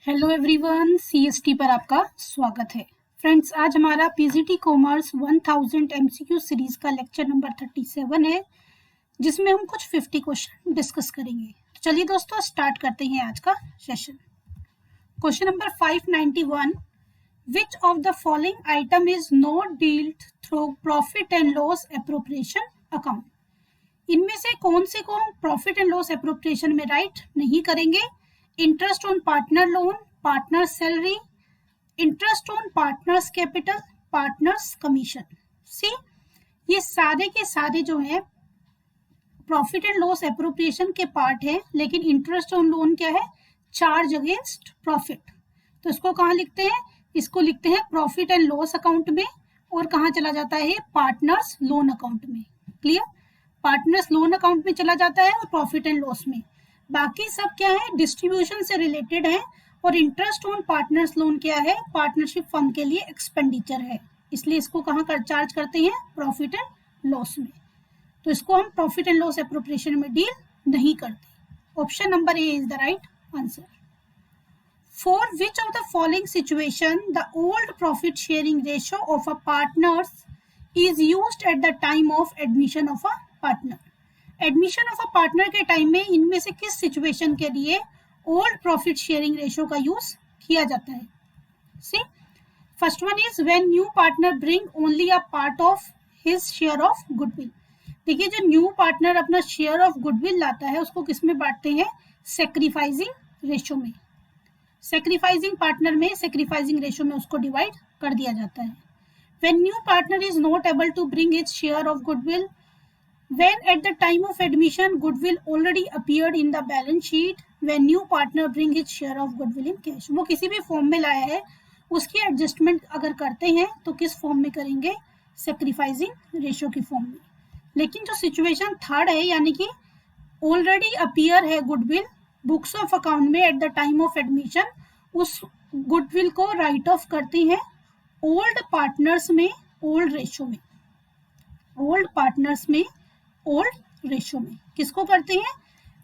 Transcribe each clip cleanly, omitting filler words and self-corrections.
Hello everyone, CST पर आपका स्वागत है। फ्रेंड्स, आज हमारा पीजीटी कॉमर्स 1000 एमसीक्यू सीरीज का लेक्चर नंबर 37 है, जिसमें हम कुछ 50 क्वेश्चन डिस्कस करेंगे। तो चलिए दोस्तों, स्टार्ट करते हैं आज का session. Question number 591, which of the following item is not dealt through profit and loss appropriation account? इनमें से कौन से को हम प्रॉफिट एंड लॉस एप्रोप्रिएशन में राइट नहीं करेंगे? Interest on partner loan, partner salary, interest on partners capital, partners commission. See, ये सारे के सारे जो है प्रॉफिट एंड लॉस एप्रोप्रिएशन के पार्ट है, लेकिन इंटरेस्ट ऑन लोन क्या है? Charge against profit. तो इसको कहाँ लिखते हैं? इसको लिखते हैं प्रॉफिट एंड लॉस अकाउंट में। और कहाँ चला जाता है? पार्टनर्स लोन अकाउंट में। क्लियर? पार्टनर्स लोन अकाउंट में चला जाता है और प्रॉफिट एंड लॉस में। बाकी सब क्या है? डिस्ट्रीब्यूशन से रिलेटेड है। और इंटरेस्ट ऑन पार्टनर्स लोन क्या है? पार्टनरशिप फर्म के लिए एक्सपेंडिचर है, इसलिए इसको कहाँ कर चार्ज करते हैं? प्रॉफिट एंड लॉस में। तो इसको हम प्रॉफिट एंड लॉस एप्रोप्रिएशन में डील नहीं करते। Option number A is the right answer. For which of the following situation the old profit sharing ratio of a partners is used at the time of admission of a partner? Admission of a partner के time में इनमें से किस situation के लिए old profit sharing ratio का use किया जाता है? See, first one is when new partner bring only a part of his share of goodwill. देखिए, जो न्यू पार्टनर अपना शेयर ऑफ गुडविल लाता है उसको किस में बांटते हैं? सैक्रिफाइसिंग रेशियो में। सैक्रिफाइसिंग पार्टनर में सैक्रिफाइसिंग रेशियो में उसको डिवाइड कर दिया जाता है। When new partner is not able to bring his share of goodwill, when at the time of admission goodwill already appeared in the balance sheet, when new partner bring his share of goodwill in cash। वो किसी भी form में लाया है, उसकी adjustment अगर करते हैं तो किस फॉर्म में करेंगे? सैक्रिफाइसिंग रेशियो की फॉर्म में। लेकिन जो सिचुएशन थर्ड है, यानी कि ऑलरेडी अपीयर है गुडविल बुक्स ऑफ अकाउंट में at the time of admission, उस गुडविल को राइट ऑफ करते हैं ओल्ड पार्टनर्स में, ओल्ड रेशियो में। ओल्ड पार्टनर्स में ओल्ड रेशियो में किसको करते हैं?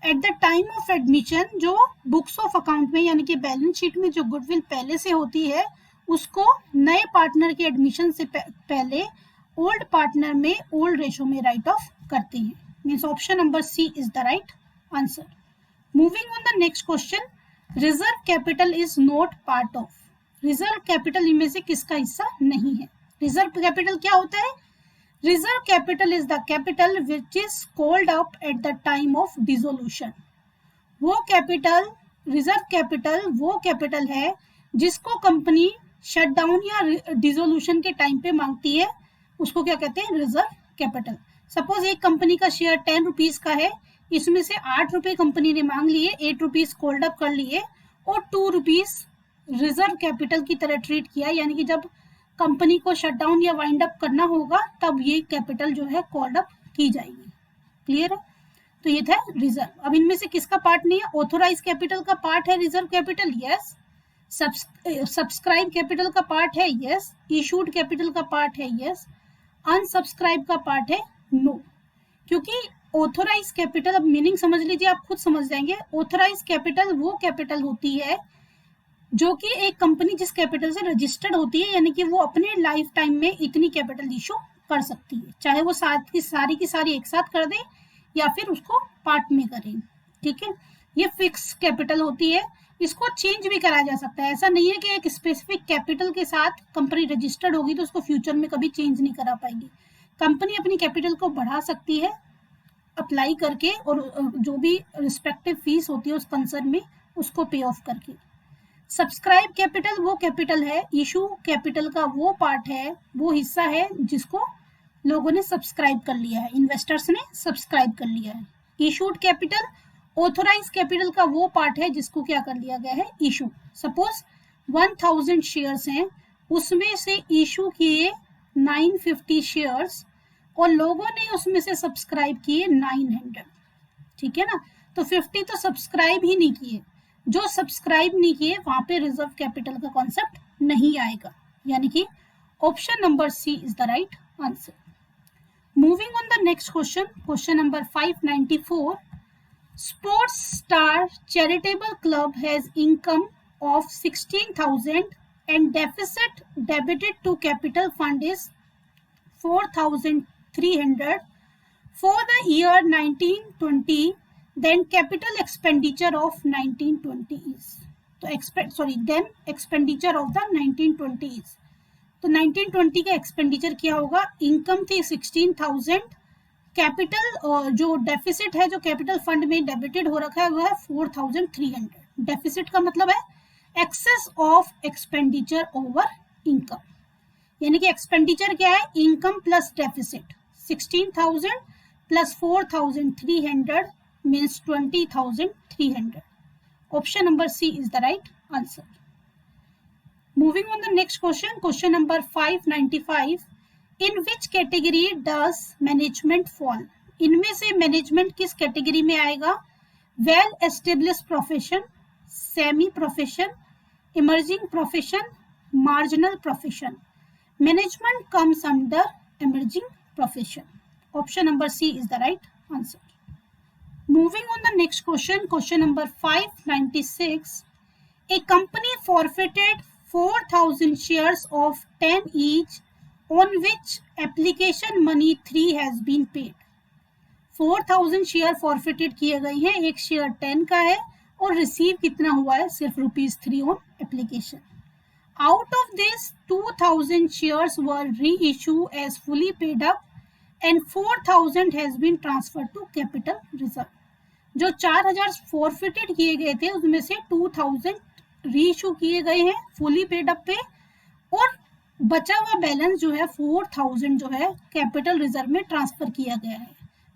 At the time of admission, जो बुक्स ऑफ अकाउंट में यानी कि बैलेंस शीट में जो गुडविल पहले से होती है उसको नए पार्टनर के एडमिशन से पहले ओल्ड पार्टनर में ओल्ड रेशियो में राइट ऑफ करते हैं। Means option number C is the right answer. Moving on the next question, reserve capital is not part of. Reserve capital इनमें से किसका हिस्सा नहीं है? रिजर्व कैपिटल क्या होता है? Reserve capital is the capital which is called up at the time of dissolution। वो कैपिटल, रिजर्व कैपिटल वो कैपिटल है जिसको कंपनी शटडाउन या डिसोल्यूशन के टाइम पे मांगती है, उसको क्या कहते हैं? Reserve capital. सपोज एक कंपनी का शेयर 10 रुपीज का है, इसमें से 8 रुपए कंपनी ने मांग लिए, 8 रुपीज कॉल्ड अप कर लिए और 2 रुपीज रिजर्व कैपिटल की तरह ट्रीट किया, यानी कि जब कंपनी को शटडाउन या वाइंड अप करना होगा तब ये कैपिटल जो है कॉल्ड अप की जाएगी। क्लियर है? तो ये था रिजर्व। अब इनमें से किसका पार्ट नहीं है? ऑथोराइज कैपिटल का पार्ट है reserve capital, yes. Subscribe capital का पार्ट है, यस। इशूड कैपिटल का पार्ट है, यस। अनसब्सक्राइब का पार्ट है, नो। क्योंकि ऑथोराइज कैपिटल, अब मीनिंग समझ लीजिए, आप खुद समझ जाएंगे। ऑथोराइज कैपिटल वो कैपिटल होती है जो कि एक कंपनी जिस कैपिटल से रजिस्टर्ड होती है, यानी कि वो अपने लाइफ टाइम में इतनी कैपिटल इशू कर सकती है, चाहे वो की सारी एक साथ कर दे या फिर उसको पार्ट में करें। ठीक है? ये फिक्स कैपिटल होती है, इसको चेंज भी कराया जा सकता है। ऐसा नहीं है कि एक स्पेसिफिक कैपिटल के साथ कंपनी रजिस्टर्ड होगी तो उसको फ्यूचर में कभी चेंज नहीं करा पाएगी। कंपनी अपनी कैपिटल को बढ़ा सकती है अप्लाई करके, और जो भी रिस्पेक्टिव फीस होती है उस कंसर्न में उसको पे ऑफ करके। सब्सक्राइब कैपिटल वो कैपिटल है, इशू कैपिटल का वो पार्ट है, वो हिस्सा है जिसको लोगों ने सब्सक्राइब कर लिया है, इन्वेस्टर्स ने सब्सक्राइब कर लिया है। इशूड कैपिटल ऑथोराइज कैपिटल का वो पार्ट है जिसको क्या कर लिया गया है? इशू। सपोज 1000 शेयर्स हैं, उसमें से इशू किए 950 शेयर्स और लोगों ने उसमें से सब्सक्राइब किए 900। ठीक है ना? तो 50 तो सब्सक्राइब ही नहीं किए। जो सब्सक्राइब नहीं किए वहां पे रिजर्व कैपिटल का कॉन्सेप्ट नहीं आएगा, यानी कि option number C is the right answer. Moving on the next question, question number 594, sports star charitable club has income of 16,000 and deficit debited to capital fund is 4,300 for the year 1920, then capital expenditure of 1920 is, तो then expenditure of the 1920 is, तो 1920 का expenditure क्या होगा? Income थी 16,000, capital जो deficit है, जो capital fund में डेबिटेड हो रखा है, वो है 4,300. डेफिसिट का मतलब है excess of expenditure over income, यानी कि एक्सपेंडिचर क्या है? Income plus deficit. 16,000 plus 4,300 means 20,300. Option number C is the right answer. Moving on the next question, question number 595. In which category does management fall? इनमें से management किस category में आएगा? Well established profession, semi profession, emerging profession, marginal profession. Management comes under emerging profession. Option number C is the right answer. Moving on the next question, question number 596. A company forfeited 4,000 shares of 10 each on which application money 3 has been paid. 4,000 share forfeited किए गए हैं, एक share 10 का है और receive कितना हुआ है? सिर्फ ₹3 on application. Out of this 2,000 shares were reissue as fully paid up and 4,000 has been transfer to capital reserve. जो 4,000 फॉरफिटेड किए गए थे उसमें से 2,000 री इशू किए गए हैं फुली पेड अप पे, और बचा हुआ बैलेंस जो है 4,000 जो है कैपिटल रिजर्व में ट्रांसफर किया गया है.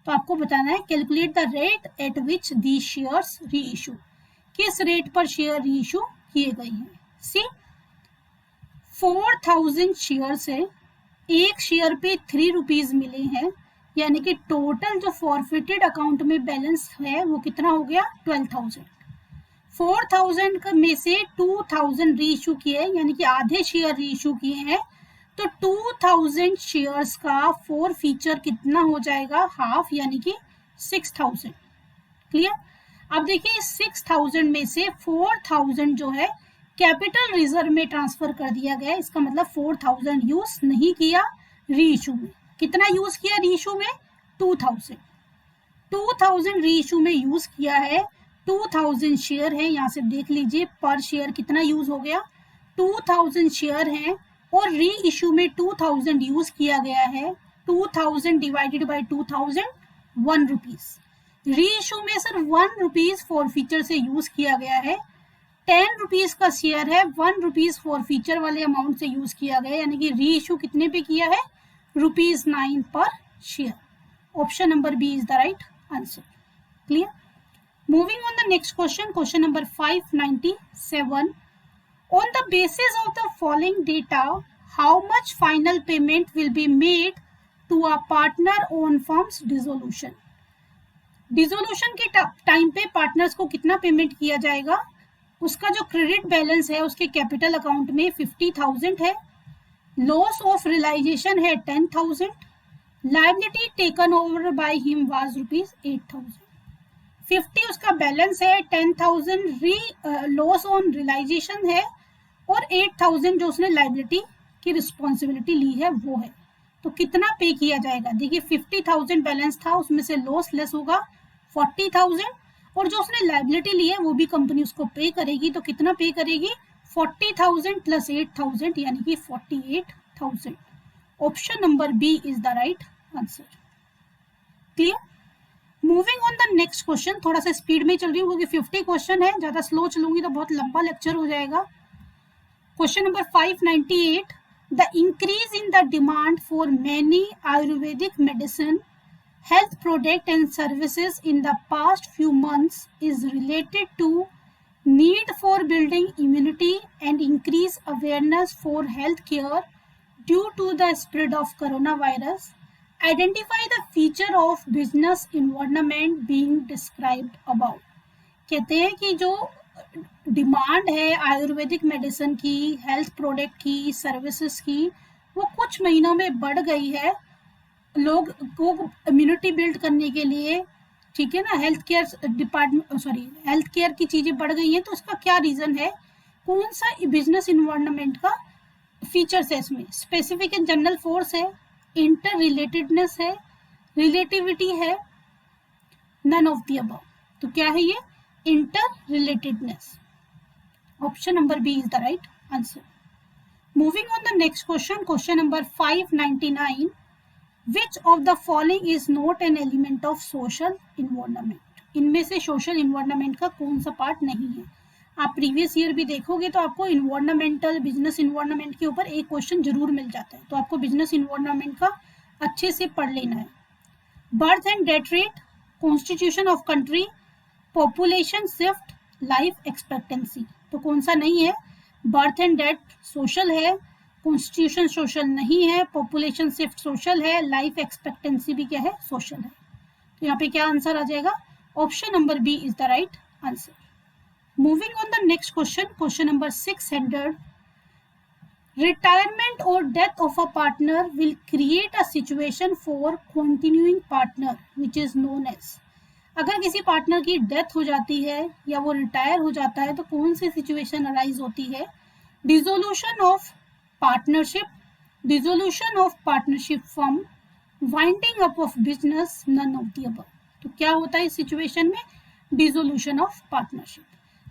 तो आपको बताना है calculate the rate at which the shares री इशू. किस रेट पर शेयर री इशू किए गए हैं? सी 4,000 शेयर से एक शेयर पे ₹3 मिले हैं, यानी कि टोटल जो फॉरफिटेड अकाउंट में बैलेंस है वो कितना हो गया? 12,000. 4,000 में से 2,000 री इशू किए, यानी कि आधे शेयर री इशू किए हैं, तो 2,000 शेयर्स का फोर फीचर कितना हो जाएगा? हाफ, यानी कि 6,000. क्लियर? अब देखिए 6,000 में से 4,000 जो है कैपिटल रिजर्व में ट्रांसफर कर दिया गया. इसका मतलब 4,000 यूज नहीं किया री इशू में. कितना यूज किया री इशू में? 2,000. 2,000 री इशू में यूज किया है. 2,000 शेयर है, यहाँ से देख लीजिए पर शेयर कितना यूज हो गया? 2,000 शेयर हैं और री इशू में 2,000 यूज किया गया है. 2,000 डिवाइडेड बाय 2,000 ₹1. री इशू में सिर्फ ₹1 फॉर फीचर से यूज किया गया है. ₹10 का शेयर है, ₹1 फॉर फीचर वाले अमाउंट से यूज किया गया, यानी कि री इशू कितने पे किया है? ₹9 पर share. Option number B is the right answer. Clear? Moving on the next question, question number 597. On the basis of the following data, how much final payment will be made to a partner on firm's dissolution? Dissolution के time पे partners को कितना payment किया जाएगा? उसका जो credit balance है उसके कैपिटल अकाउंट में 50,000 है, लॉस ऑफ रियलाइजेशन है 10,000, liability taken over by him was ₹8,000. 50 उसका बैलेंस है, 10,000 लॉस ऑन रियलाइजेशन है और 8,000 जो उसने लायबिलिटी की रिस्पॉन्सिबिलिटी ली है वो है. तो कितना पे किया जाएगा? देखिए 50,000 बैलेंस था, उसमें से लॉस लेस होगा 40,000 और जो उसने लायबिलिटी ली है वो भी कंपनी उसको पे करेगी. तो कितना पे करेगी? 40,000 प्लस 8,000 यानी कि 48,000. Option number B is the right answer. Clear? Moving on the next question. थोड़ा सा स्पीड में चल रही हूँ क्योंकि 50 क्वेश्चन है, ज्यादा स्लो चलूंगी तो बहुत लंबा लेक्चर हो जाएगा. Question number 598. The increase in the demand for many Ayurvedic medicine, health product and services in the past few months is related to need for building immunity and increase awareness for health care due to the spread of coronavirus. Identify the feature of business environment being described above. कहते हैं कि जो demand है Ayurvedic medicine की, health product की, services की, वो कुछ महीनों में बढ़ गई है लोग को इम्यूनिटी बिल्ड करने के लिए. ठीक है ना, हेल्थ केयर की चीजें बढ़ गई हैं. तो उसका क्या रीजन है कौन सा बिजनेस इन्वायरमेंट का फीचर्स है इसमें? स्पेसिफिक एंड जनरल फोर्स है, इंटर रिलेटेडनेस है, रिलेटिविटी है, नन ऑफ द अबव। तो क्या है ये? Interrelatedness. Option number B is the right answer. Moving on the next question, question number 599, which of the following is not an element of social environment? इनमें से social environment का कौन सा part नहीं है? आप प्रीवियस ईयर भी देखोगे तो आपको इन्वायरमेंटल, बिजनेस इन्वायरमेंट के ऊपर एक क्वेश्चन जरूर मिल जाता है, तो आपको बिजनेस इन्वायरमेंट का अच्छे से पढ़ लेना है। Birth and death rate, constitution of country, population shift, life expectancy. तो कौन सा नहीं है? बर्थ एंड डेथ सोशल है, कॉन्स्टिट्यूशन सोशल नहीं है, पॉपुलेशन शिफ्ट सोशल है, लाइफ एक्सपेक्टेंसी भी क्या है? सोशल है। तो यहाँ पे क्या आंसर आ जाएगा? Option number B is the right answer. Moving on the next question, question number 600, retirement or death of a partner will create a situation for continuing partner which is known as। अगर किसी partner की death हो जाती है या वो retire हो जाता है तो कौन सी सिचुएशन अराइज होती है? Dissolution of partnership, dissolution of partnership firm, winding up of business, none of the above. तो क्या होता है इस सिचुएशन में? Dissolution of partnership.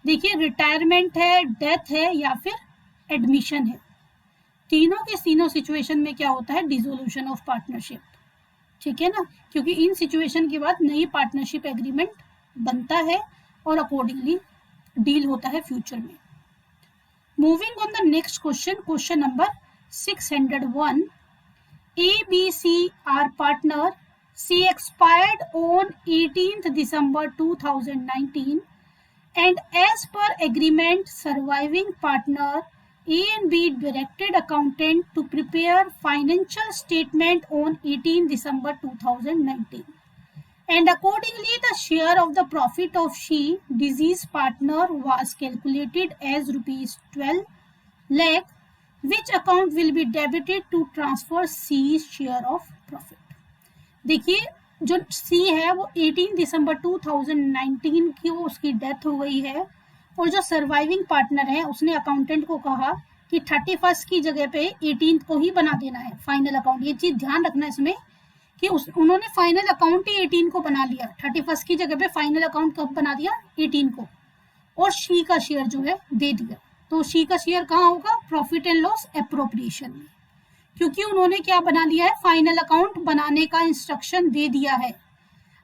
देखिए, रिटायरमेंट है, डेथ है या फिर एडमिशन है, तीनों के तीनों सिचुएशन में क्या होता है? Dissolution of partnership. ठीक है ना, क्योंकि इन सिचुएशन के बाद नई पार्टनरशिप एग्रीमेंट बनता है और अकॉर्डिंगली डील होता है फ्यूचर में। Moving on the next question, question number 601, ABC are partner, she expired on 18th December 2019 and as per agreement surviving partner A and B directed accountant to prepare financial statement on 18 December 2019 and accordingly the share of the profit of she deceased partner was calculated as rupees 12 lakh, which account will be debited to transfer C's share of profit। देखिए, जो C है वो 18 दिसंबर 2019 की उसकी death हो गई है और जो सर्वाइविंग पार्टनर है उसने अकाउंटेंट को कहा कि 31 की जगह पे 18 को ही बना देना है फाइनल अकाउंट। ये चीज ध्यान रखना इसमें कि उन्होंने फाइनल अकाउंट ही 18 को बना लिया, 31 की जगह पे फाइनल अकाउंट कब बना दिया? 18 को, और शी का शेयर जो है दे दिया। तो शी का शेयर कहाँ होगा? प्रॉफिट एंड लॉस एप्रोप्रिएशन में, क्योंकि उन्होंने क्या बना लिया है? फाइनल अकाउंट बनाने का इंस्ट्रक्शन दे दिया है।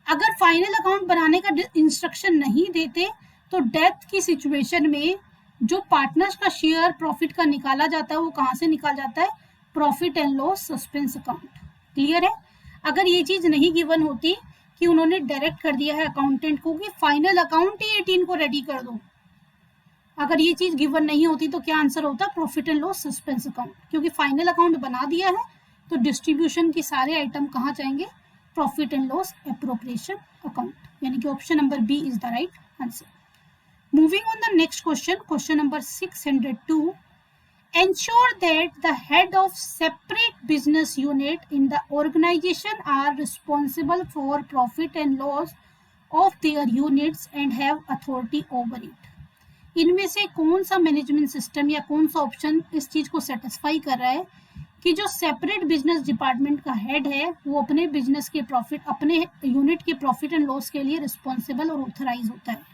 अगर फाइनल अकाउंट बनाने का इंस्ट्रक्शन नहीं देते तो डेथ की सिचुएशन में जो पार्टनर्स का शेयर प्रॉफिट का निकाला जाता है वो कहाँ से निकाला जाता है? Profit and loss suspense account. Clear है? अगर ये चीज नहीं गिवन होती कि उन्होंने डायरेक्ट कर दिया है अकाउंटेंट को कि फाइनल अकाउंट ही 18 को रेडी कर दो, अगर ये चीज गिवन नहीं होती तो क्या आंसर होता? Profit and loss suspense account. क्योंकि फाइनल अकाउंट बना दिया है तो डिस्ट्रीब्यूशन के सारे आइटम कहाँ जाएंगे? Profit and loss appropriation account, यानी कि option number B is the right answer. Moving on the next question, question number 602, ensure that the head of separate business unit in the organization are responsible for profit and loss of their units and have authority over it। इनमें से कौन सा management system या कौन सा option इस चीज को सेटिस्फाई कर रहा है कि जो सेपरेट बिजनेस डिपार्टमेंट का हेड है वो अपने बिजनेस के प्रॉफिट, अपने यूनिट के प्रॉफिट एंड लॉस के लिए रिस्पॉन्सिबल और ऑथराइज होता है?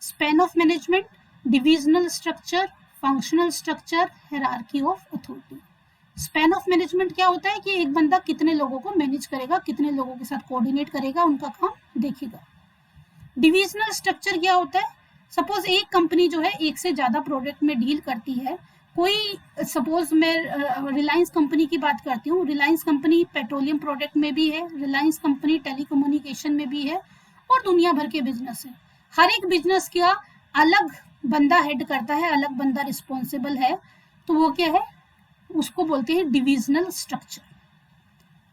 Span of management, divisional structure, functional structure, hierarchy of authority. Span of management क्या होता है कि एक बंदा कितने लोगों को मैनेज करेगा, कितने लोगों के साथ कोऑर्डिनेट करेगा, उनका काम देखेगा। डिविजनल स्ट्रक्चर क्या होता है? सपोज एक कंपनी जो है एक से ज्यादा प्रोडक्ट में डील करती है, कोई सपोज मैं रिलायंस कंपनी की बात करती हूँ, रिलायंस कंपनी पेट्रोलियम प्रोडक्ट में भी है, रिलायंस कंपनी टेलीकम्युनिकेशन में भी है और दुनिया भर के बिजनेस है। हर एक बिजनेस का अलग बंदा हेड करता है, अलग बंदा रिस्पॉन्सिबल है, तो वो क्या है? उसको बोलते हैं डिविजनल स्ट्रक्चर।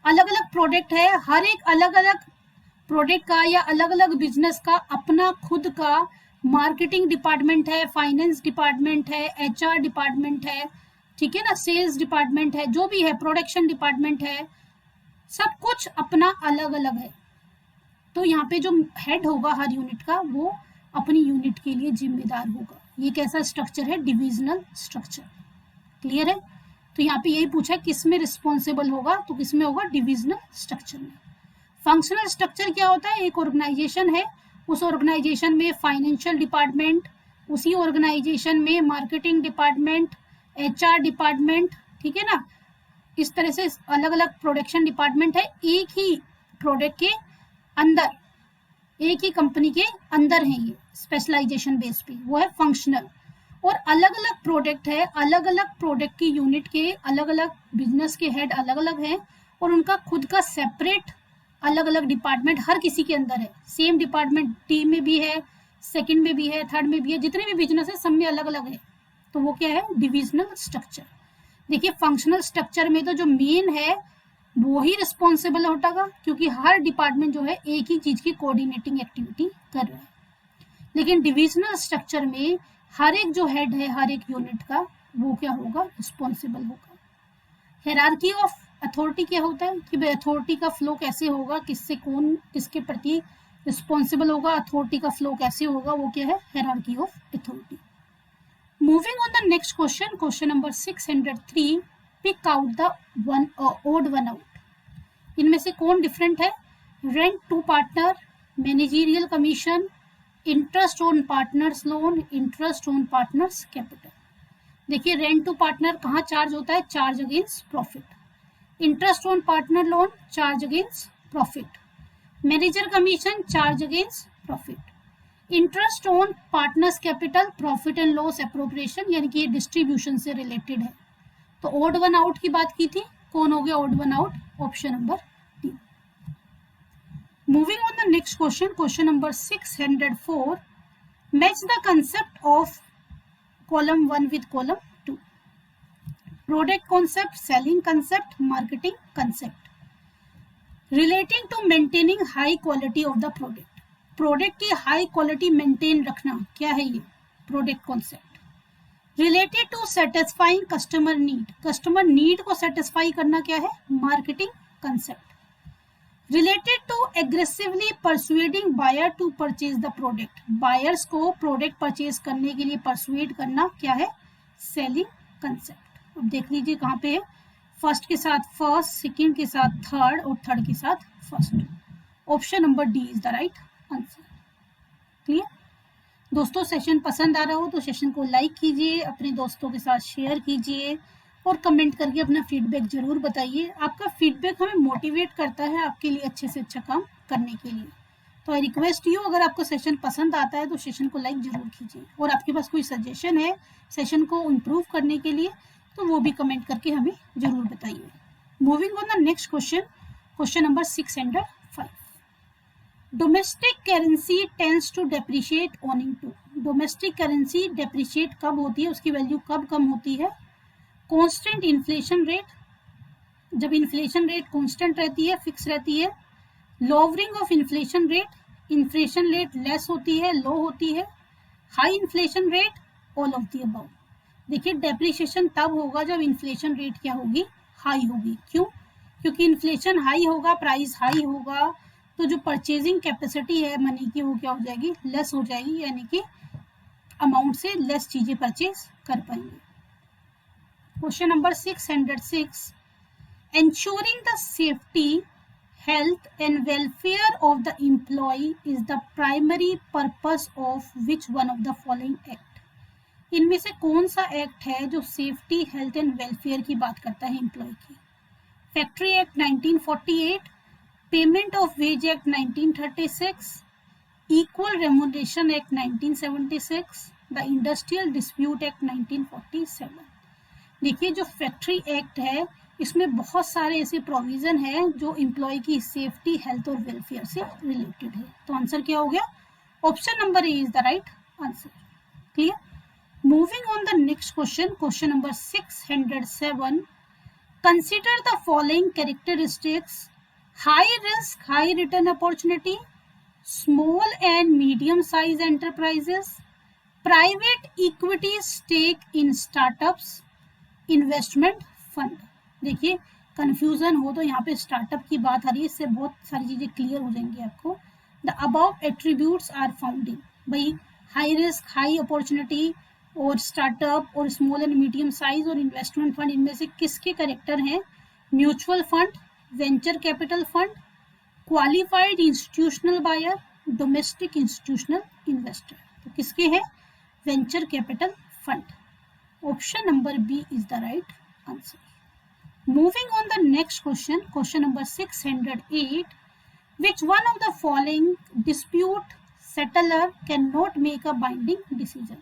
अलग अलग प्रोडक्ट है, हर एक अलग अलग प्रोडक्ट का या अलग अलग बिजनेस का अपना खुद का मार्केटिंग डिपार्टमेंट है, फाइनेंस डिपार्टमेंट है, HR डिपार्टमेंट है, ठीक है ना, सेल्स डिपार्टमेंट है, जो भी है, प्रोडक्शन डिपार्टमेंट है, सब कुछ अपना अलग अलग है। तो यहाँ पे जो हेड होगा हर यूनिट का वो अपनी यूनिट के लिए जिम्मेदार होगा। ये कैसा स्ट्रक्चर है? Divisional structure. क्लियर है? तो यहाँ पे यही पूछा है किस में रिस्पॉन्सिबल होगा, तो किस में होगा? डिविजनल स्ट्रक्चर में। फंक्शनल स्ट्रक्चर क्या होता है? एक ऑर्गेनाइजेशन है, उस ऑर्गेनाइजेशन में फाइनेंशियल डिपार्टमेंट, उसी ऑर्गेनाइजेशन में मार्केटिंग डिपार्टमेंट, HR डिपार्टमेंट, ठीक है ना, इस तरह से अलग अलग प्रोडक्शन डिपार्टमेंट है एक ही प्रोडक्ट के अंदर, एक ही कंपनी के अंदर है ये स्पेशलाइजेशन बेस पे, वो है फंक्शनल। और अलग अलग प्रोडक्ट है, अलग अलग प्रोडक्ट की यूनिट के अलग अलग बिजनेस के हेड अलग अलग हैं और उनका खुद का सेपरेट अलग अलग डिपार्टमेंट हर किसी के अंदर है। सेम डिपार्टमेंट टी में भी है, सेकंड में भी है, थर्ड में भी है, जितने भी बिजनेस है सब में अलग अलग है, तो वो क्या है? Divisional structure. देखिए फंक्शनल स्ट्रक्चर में तो जो मेन है वो ही रिस्पॉन्सिबल होगा, क्योंकि हर डिपार्टमेंट जो है एक ही चीज की कोऑर्डिनेटिंग एक्टिविटी कर रहा है। लेकिन डिविजनल स्ट्रक्चर में हर एक जो हेड है हर एक यूनिट का, वो क्या होगा? रिस्पॉन्सिबल होगा। हायरार्की ऑफ अथॉरिटी क्या होता है कि भाई अथॉरिटी का फ्लो कैसे होगा, किससे कौन किसके प्रति रिस्पॉन्सिबल होगा, अथॉरिटी का फ्लो कैसे होगा, वो क्या है? Hierarchy of authority. Moving on the next question, question number 603, pick out the odd one out. इनमें से कौन डिफरेंट है? Rent to partner, managerial commission, interest on partners loan, interest on partners capital. देखिए रेंट टू पार्टनर कहाँ charge होता है? Charge against profit. Interest on partner loan, charge against profit. Manager commission, charge against profit. Interest on partners capital, profit and loss appropriation, यानी कि ये distribution से related है। तो ओड वन आउट की बात की थी, कौन हो गया odd one out? Option number D. Moving on the next question, question number 604, match the concept of column 1 with column 2। Product concept, selling concept, marketing concept. Relating to maintaining high quality of the product, product की high quality maintain रखना, क्या है ये? Product concept. Related to satisfying customer need, customer need को satisfy करना, क्या है? Marketing concept. Related to aggressively persuading buyer to purchase the product, buyers को प्रोडक्ट परचेज करने के लिए परसुएड करना, क्या है? Selling concept. अब देख लीजिए कहाँ पे है, फर्स्ट के साथ फर्स्ट, सेकंड के साथ थर्ड और थर्ड के साथ first. Option number D is the right answer. Clear? दोस्तों सेशन पसंद आ रहा हो तो सेशन को लाइक कीजिए, अपने दोस्तों के साथ शेयर कीजिए और कमेंट करके अपना फीडबैक जरूर बताइए। आपका फीडबैक हमें मोटिवेट करता है आपके लिए अच्छे से अच्छा काम करने के लिए। तो आई रिक्वेस्ट यू, अगर आपको सेशन पसंद आता है तो सेशन को लाइक जरूर कीजिए, और आपके पास कोई सजेशन है सेशन को इम्प्रूव करने के लिए तो वो भी कमेंट करके हमें जरूर बताइए। Moving on the next question, question number 605, domestic currency tends to depreciate owing to. Domestic currency depreciate कब होती है, उसकी वैल्यू कब कम होती है? कांस्टेंट इन्फ्लेशन रेट, जब इन्फ्लेशन रेट कांस्टेंट रहती है, फिक्स रहती है। Lowering of inflation rate, inflation rate less होती है, लो होती है। High inflation rate, all of the above. देखिए डेप्रिसिएशन तब होगा जब इन्फ्लेशन रेट क्या होगी? हाई होगी। क्यों? क्योंकि इन्फ्लेशन हाई होगा, प्राइस हाई होगा, तो जो परचेजिंग कैपेसिटी है मनी की वो क्या हो जाएगी? लेस हो जाएगी, यानी कि अमाउंट से लेस चीजें परचेज कर पाएंगे। Question number 606, ensuring the safety, health and welfare of the employee is the primary purpose of which one of the following act। इनमें से कौन सा एक्ट है जो सेफ्टी, हेल्थ एंड वेलफेयर की बात करता है एम्प्लॉय की? Factory act 1948, payment of wage act 1936, equal remuneration act 1976, the industrial dispute act 1947। देखिए जो फैक्ट्री एक्ट है इसमें बहुत सारे ऐसे प्रोविजन हैं जो एम्प्लॉय की सेफ्टी, हेल्थ और वेलफेयर से रिलेटेड है। तो आंसर क्या हो गया? Option number A is the right answer. Clear? Moving on the next question, question number 607, consider the following characteristics, high risk high return opportunity, small and medium size enterprises, private equity stake in startups, investment fund. देखिए confusion हो तो यहाँ पे startup की बात आ रही है, इससे बहुत सारी चीजें क्लियर हो जाएंगी आपको। The above attributes are founding, भाई हाई रिस्क हाई अपॉर्चुनिटी और स्टार्टअप और स्मॉल एंड मीडियम साइज और इन्वेस्टमेंट फंड, इनमें से किसके करेक्टर हैं? Mutual fund, venture capital fund, qualified institutional buyer, domestic institutional investor. तो किसके हैं? Venture capital fund. Option number B is the right answer. Moving on the next question, question number 608. Which one of the following dispute settler cannot make a binding decision?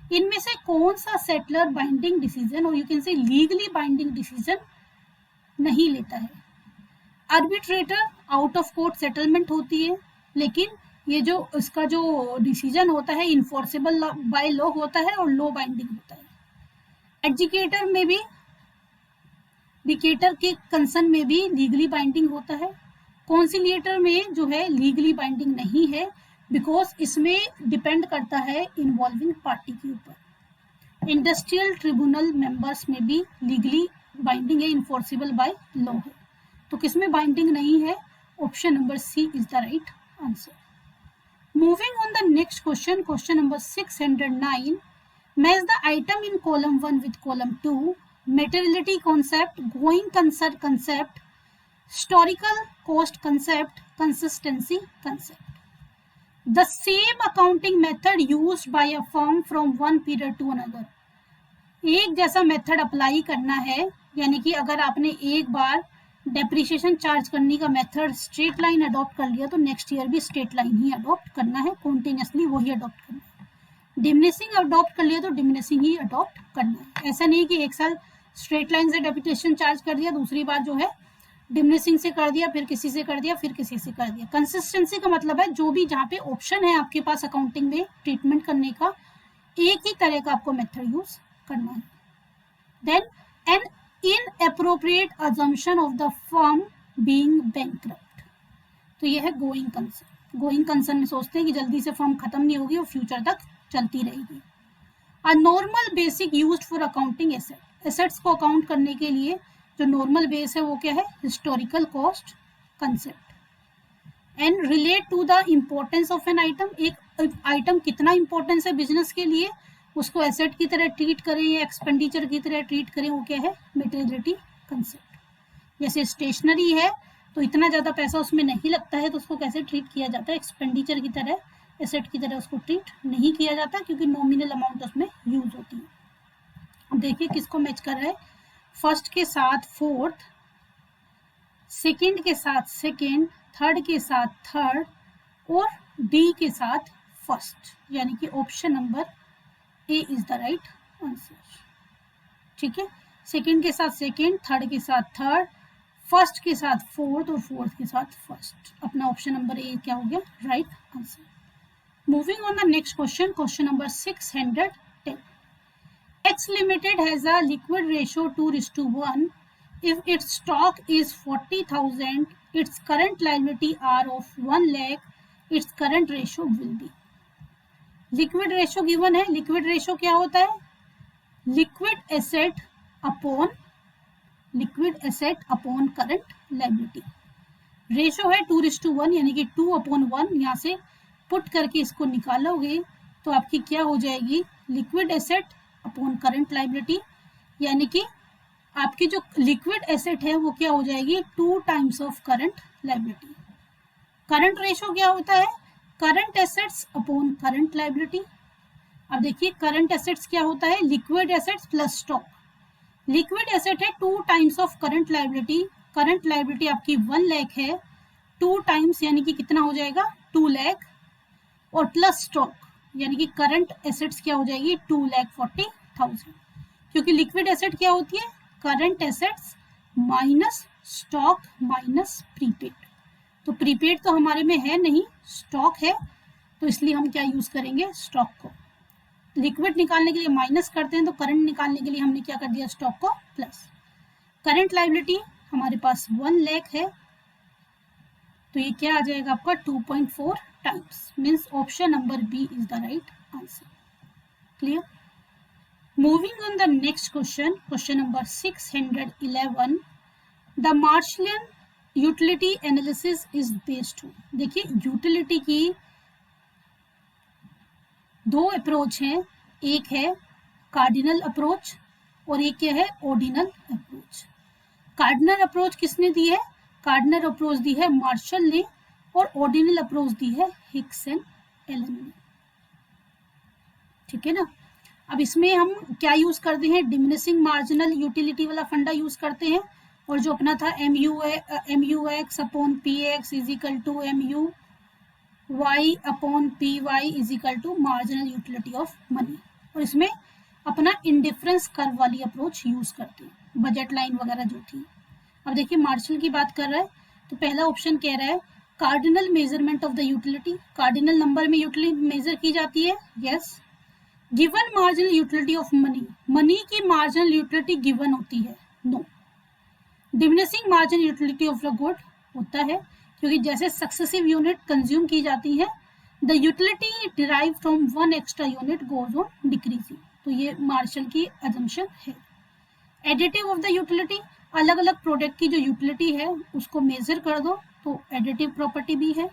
इनमें से कौन सा settler binding decision और you can say legally binding decision नहीं लेता है? Arbitrator out of court settlement होती है, लेकिन ये जो इसका जो डिसीजन होता है इन्फोर्सेबल बाय लॉ होता है और लॉ बाइंडिंग होता है। एडजुकेटर में भी, डिकेटर के कंसर्न में भी लीगली बाइंडिंग होता है। कॉन्सिलिएटर में जो है लीगली बाइंडिंग नहीं है, बिकॉज इसमें डिपेंड करता है इन्वॉल्विंग पार्टी के ऊपर। इंडस्ट्रियल ट्रिब्यूनल मेंबर्स में भी लीगली बाइंडिंग है, इन्फोर्सेबल बाय लॉ है। तो किसमें बाइंडिंग नहीं है? Option number C is the right answer. Moving on the next question, question number 609. Match the item in column 1 with column 2. Materiality concept, going concern concept, historical cost concept, consistency concept. The same accounting method used by a firm from one period to another. एक जैसा method apply करना है, यानी कि अगर आपने एक बार depreciation charge करने का मेथड स्ट्रेट लाइन अडॉप्ट कर लिया तो नेक्स्ट ईयर भी स्ट्रेट लाइन ही अडॉप्ट करना है, कॉन्टिन्यूसली वही अडॉप्ट करना है। डिमिनिशिंग अडॉप्ट कर लिया तो डिमिनिशिंग ही अडॉप्ट करना है। ऐसा नहीं कि एक साल स्ट्रेट लाइन से डेप्रिसिएशन चार्ज कर दिया, दूसरी बार जो है डिमिनिशिंग से कर दिया, फिर किसी से कर दिया, फिर किसी से कर दिया। कंसिस्टेंसी का मतलब है जो भी जहाँ पे ऑप्शन है आपके पास अकाउंटिंग में ट्रीटमेंट करने का, एक ही तरह का आपको मेथड यूज करना है। Then an inappropriate assumption of the firm being bankrupt. तो यह है गोइंग कंसर्न। गोइंग कंसर्न में सोचते हैं कि जल्दी से फर्म खत्म नहीं होगी और फ्यूचर तक चलती रहेगी। A normal basic used for accounting asset. Assets को अकाउंट करने के लिए जो नॉर्मल बेस है वो क्या है? Historical cost concept. And relate to the importance of an item. एक आइटम कितना इंपॉर्टेंस है बिजनेस के लिए, उसको एसेट की तरह ट्रीट करें या एक्सपेंडिचर की तरह ट्रीट करें, वो क्या है? Materiality concept. जैसे स्टेशनरी है तो इतना ज़्यादा पैसा उसमें नहीं लगता है, तो उसको कैसे ट्रीट किया जाता है? एक्सपेंडिचर की तरह, एसेट की तरह उसको ट्रीट नहीं किया जाता, क्योंकि नॉमिनल अमाउंट उसमें यूज होती है। अब देखिए किसको मैच कर रहा है? फर्स्ट के साथ फोर्थ, सेकंड के साथ सेकंड, थर्ड के साथ थर्ड और डी के साथ फर्स्ट, यानी कि option number A is the right answer. ठीक है, सेकंड के साथ सेकंड, थर्ड के साथ थर्ड, फर्स्ट के साथ फोर्थ और फोर्थ के साथ फर्स्ट। अपना ऑप्शन नंबर ए क्या हो गया? Right answer. Moving on the next question, question number 610. X Limited has a liquid ratio 2:1. If its stock is 40,000, its current liability are of 1 lakh, its current ratio will be. Liquid ratio given है। Liquid ratio क्या होता है? Liquid asset upon current liability. Ratio है 2:1, यानी कि 2/1। यहाँ से put करके इसको निकालोगे तो आपकी क्या हो जाएगी? Liquid asset upon current liability, यानी कि आपकी जो लिक्विड एसेट है वो क्या हो जाएगी? 2 times of current liability. Current ratio क्या होता है? Current assets upon current liability. अब देखिए करंट एसेट्स क्या होता है? Liquid assets plus stock. Liquid asset है 2 times of current liability. Current liability आपकी 1 लाख है, 2 टाइम्स यानी कि कितना हो जाएगा? 2 लाख, और प्लस स्टॉक यानी कि करंट एसेट्स क्या हो जाएगी? 2,40,000। क्योंकि लिक्विड एसेट क्या होती है? Current assets minus stock minus prepaid. तो प्रीपेड तो हमारे में है नहीं, स्टॉक है, तो इसलिए हम क्या यूज करेंगे? स्टॉक को। लिक्विड निकालने के लिए माइनस करते हैं, तो करंट निकालने के लिए हमने क्या कर दिया? स्टॉक को प्लस। करंट लायबिलिटी हमारे पास 1 लाख है, तो ये क्या आ जाएगा आपका? 2.4 times. Means option number B is the right answer. Clear? Moving on the next question, question number 611. The Marshallian utility analysis is based on. देखिए यूटिलिटी की 2 अप्रोच हैं। एक है कार्डिनल अप्रोच और ये क्या है, ऑर्डिनल अप्रोच। कार्डिनल अप्रोच किसने दी है, कार्डिनल अप्रोच दी है मार्शल ने, और ऑर्डिनल अप्रोच दी है हिक्स एंड एलन ने। ठीक है ना। अब इसमें हम क्या यूज करते हैं, डिमिनिशिंग मार्जिनल यूटिलिटी वाला फंडा यूज करते हैं, और जो अपना था MU X upon P X is equal to MU y upon P Y is equal to marginal utility of money, और इसमें अपना इंडिफरेंस कर्व वाली अप्रोच यूज करते हैं, बजट लाइन वगैरह जो थी। अब देखिए मार्शल की बात कर रहा है, तो पहला ऑप्शन कह रहा है cardinal measurement of the utility, cardinal number में यूटिलिटी मेजर की जाती है, yes. Given marginal utility of money, money की मार्जिनल यूटिलिटी गिवन होती है, no. Diminishing marginal utility of the good होता है, क्योंकि जैसे सक्सेसिव यूनिट कंज्यूम की जाती है, the utility derive from one extra unit goes on decreasing, तो ये मार्शल की अजम्पशन है। एडिटिव ऑफ द यूटिलिटी, अलग अलग प्रोडक्ट की जो यूटिलिटी है उसको मेजर कर दो तो एडिटिव प्रॉपर्टी भी है,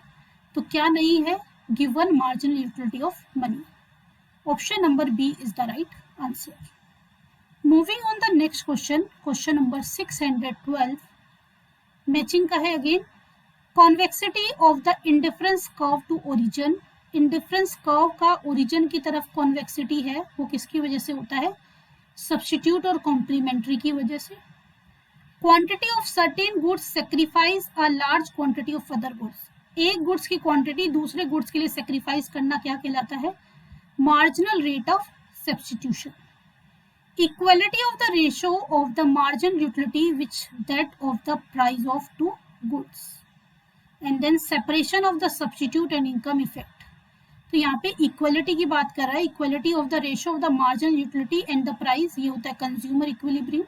तो क्या नहीं है, given marginal utility of money. Option number B is the right answer. Moving on the next question, question number 612, matching का है again. Convexity of the indifference curve to origin, indifference curve का origin की तरफ convexity है, वो किसकी वजह से होता है, सब्स्टिट्यूट और कॉम्प्लीमेंट्री की वजह से। Quantity of certain goods sacrifice a large quantity of other goods, एक गुड्स की क्वांटिटी दूसरे गुड्स के लिए सेक्रीफाइस करना क्या कहलाता है, marginal rate of substitution. Equality of the ratio of the margin utility which that of the price of two goods, and then separation of the substitute and income effect. तो यहाँ पे equality की बात कर रहा है, equality of the ratio of the marginal utility and the price, ये होता है कंज्यूमर इक्विलिब्रियम,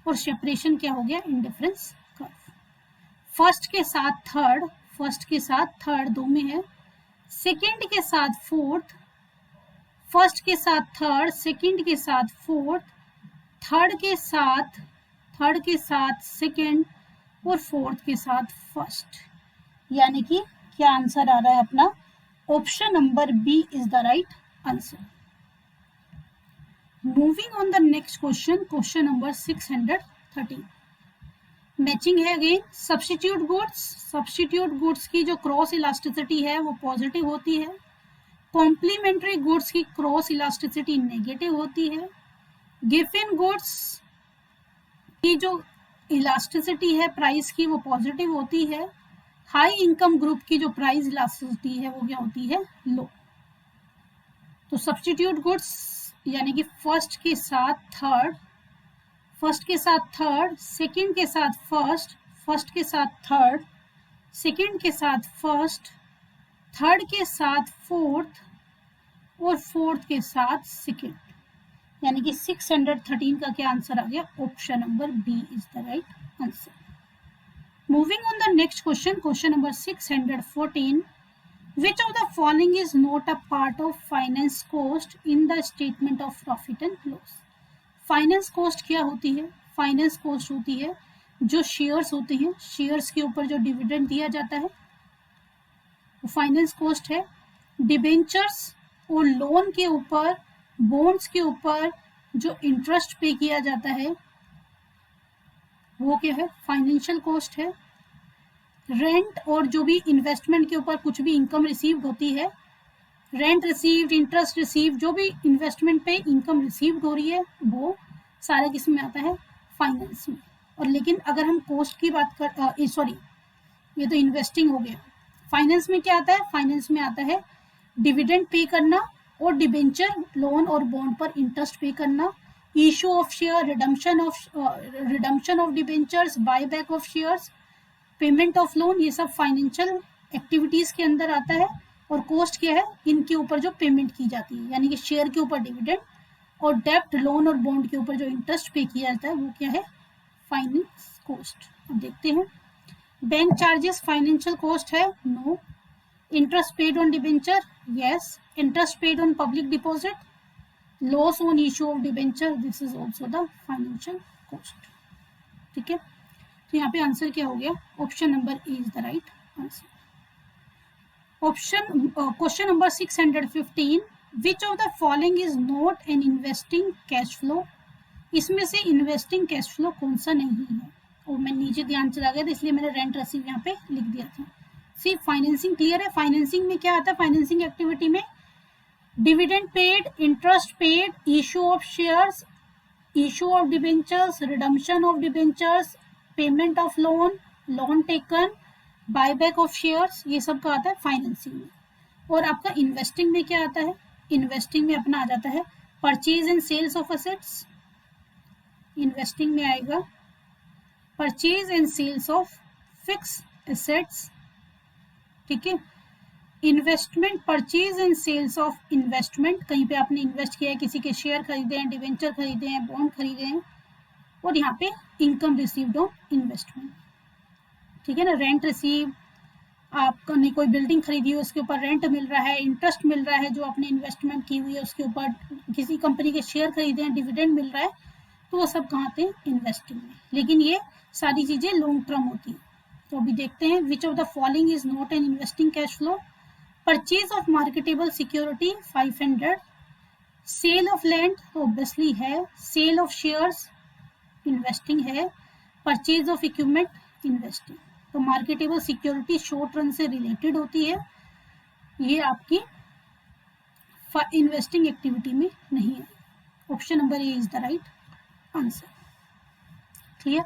और सेपरेशन क्या हो गया, इंडिफरेंस कर्व। फर्स्ट के साथ थर्ड दो में है, सेकंड के साथ फोर्थ, फर्स्ट के साथ थर्ड, सेकंड के साथ फोर्थ, थर्ड के साथ सेकंड, और फोर्थ के साथ फर्स्ट, यानी कि क्या आंसर आ रहा है अपना, option number B is the right answer. Moving on the next question, question number 613, matching है अगेन। सब्स्टिट्यूट गुड्स की जो क्रॉस इलास्टिसिटी है वो पॉजिटिव होती है, कॉम्प्लीमेंट्री गुड्स की क्रॉस इलास्टिसिटी नेगेटिव होती है। गिवन गुड्स की जो इलास्टिसिटी है प्राइस की वो पॉजिटिव होती है। हाई इनकम ग्रुप की जो प्राइस इलास्टिसिटी है वो क्या होती है, लो। तो सब्स्टिट्यूट गुड्स यानी कि फर्स्ट के साथ थर्ड, सेकंड के साथ फर्स्ट के साथ थर्ड, सेकंड के साथ फर्स्ट, थर्ड के साथ फोर्थ, और फोर्थ के साथ सेकंड, यानी कि 613 का क्या आंसर आ गया, option number B is the right answer. Moving on the next question, question number 614, which of the following is not a part of finance cost in the statement of profit and loss? Finance cost क्या होती है, finance cost होती है जो shares होते हैं, shares के ऊपर जो डिविडेंड दिया जाता है वो फाइनेंस कॉस्ट है। डिबेंचर्स और लोन के ऊपर, बॉन्ड्स के ऊपर जो इंटरेस्ट पे किया जाता है वो क्या है, फाइनेंशियल कॉस्ट है। रेंट और जो भी इन्वेस्टमेंट के ऊपर कुछ भी इनकम रिसीव्ड होती है, रेंट रिसीव्ड, इंटरेस्ट रिसीव्ड, जो भी इन्वेस्टमेंट पे इनकम रिसीव्ड हो रही है वो सारा किस में आता है, फाइनेंस में। और लेकिन अगर हम कॉस्ट की बात कर सॉरी ये तो इन्वेस्टिंग हो गया, फाइनेंस में क्या आता है, फाइनेंस में आता है डिविडेंड पे करना और डिबेंचर, लोन और बॉन्ड पर इंटरेस्ट पे करना, issue of share, redemption of debentures, buyback of shares, payment of loan, ये सब फाइनेंशियल एक्टिविटीज के अंदर आता है। और कॉस्ट क्या है, इनके ऊपर जो पेमेंट की जाती है, यानी कि शेयर के ऊपर डिविडेंड और डेप्ट, लोन और बॉन्ड के ऊपर जो इंटरेस्ट पे किया जाता है वो क्या है, फाइनेंस कॉस्ट। अब देखते हैं, बैंक चार्जेस फाइनेंशियल कॉस्ट है, no. Interest paid on debenture, yes. Interest paid on public deposit, loss on issue of debenture, this is also the financial cost. ठीक है, तो यहाँ पे आंसर क्या हो गया, option number A is the right answer. Option question number 615, which of the following is not an investing cash flow, इसमें से इन्वेस्टिंग कैश फ्लो कौन सा नहीं है। और मैं नीचे ध्यान चला गया था इसलिए मैंने रेंट रिसीव यहाँ पे लिख दिया था। सी फाइनेंसिंग क्लियर है। फाइनेंसिंग में क्या आता है, फाइनेंसिंग एक्टिविटी में dividend paid, interest paid, issue of shares, issue of debentures, redemption of debentures, payment of loan, loan taken, buyback of shares, ये सब का आता है फाइनेंसिंग में। और आपका इन्वेस्टिंग में क्या आता है, इन्वेस्टिंग में अपना आ जाता है purchase and sales of assets, investing में आएगा purchase and sales of fix assets, ठीक है। Investment, purchase and sales of investment, कहीं पे आपने इन्वेस्ट किया है, किसी के शेयर खरीदे हैं, डिवेंचर खरीदे हैं, बॉन्ड खरीदे हैं। और यहाँ पे इनकम रिसीव्ड ऑन इन्वेस्टमेंट, ठीक है ना। रेंट रिसीव, आपने कोई बिल्डिंग खरीदी है उसके ऊपर रेंट मिल रहा है, इंटरेस्ट मिल रहा है जो आपने इन्वेस्टमेंट की हुई है उसके ऊपर, किसी कंपनी के शेयर खरीदे हैं, डिविडेंड मिल रहा है, तो वो सब कहाँ थे, इन्वेस्टिंग में। लेकिन ये सारी चीजें लॉन्ग टर्म होती है। तो अभी देखते हैं which of the following is not an investing cash flow. Purchase of marketable security 500, sale of land obviously है, सेल ऑफ शेयर्स इन्वेस्टिंग है, परचेज ऑफ इक्विपमेंट इन्वेस्टिंग। तो मार्केटेबल सिक्योरिटी शॉर्ट रन से रिलेटेड होती है, ये आपकी investing activity में नहीं है। Option number A is the right answer. Clear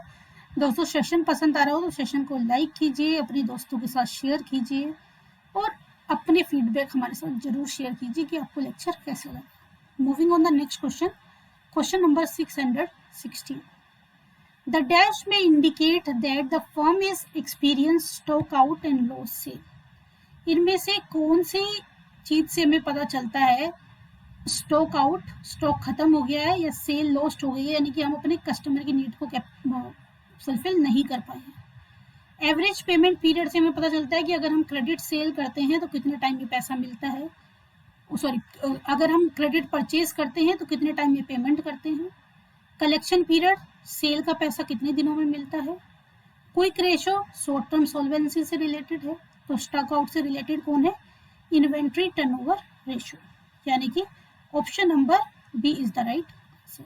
दोस्तों, सेशन पसंद आ रहा हो तो सेशन को लाइक कीजिए, अपने दोस्तों के साथ शेयर कीजिए और अपने फीडबैक हमारे साथ जरूर शेयर कीजिए कि आपको लेक्चर कैसा लगा। Moving on the next question, question number 616। The dash may indicate that the firm is experience stock out and loss sale। इनमें से कौन सी चीज से हमें पता चलता है स्टॉक आउट, स्टॉक खत्म हो गया है, या सेल लॉस्ट हो गई है, यानी कि हम अपने कस्टमर की नीड को फुलफिल नहीं कर पाए हैं। एवरेज पेमेंट पीरियड से हमें पता चलता है कि अगर हम क्रेडिट सेल करते हैं तो कितने टाइम में पैसा मिलता है, सॉरी अगर हम क्रेडिट परचेज करते हैं तो कितने टाइम में पेमेंट करते हैं। कलेक्शन पीरियड, सेल का पैसा कितने दिनों में मिलता है। Quick ratio, short term solvency से रिलेटेड है। तो स्टॉक आउट से रिलेटेड कौन है, इन्वेंट्री टर्नओवर रेशो, यानी कि option number B is the right answer.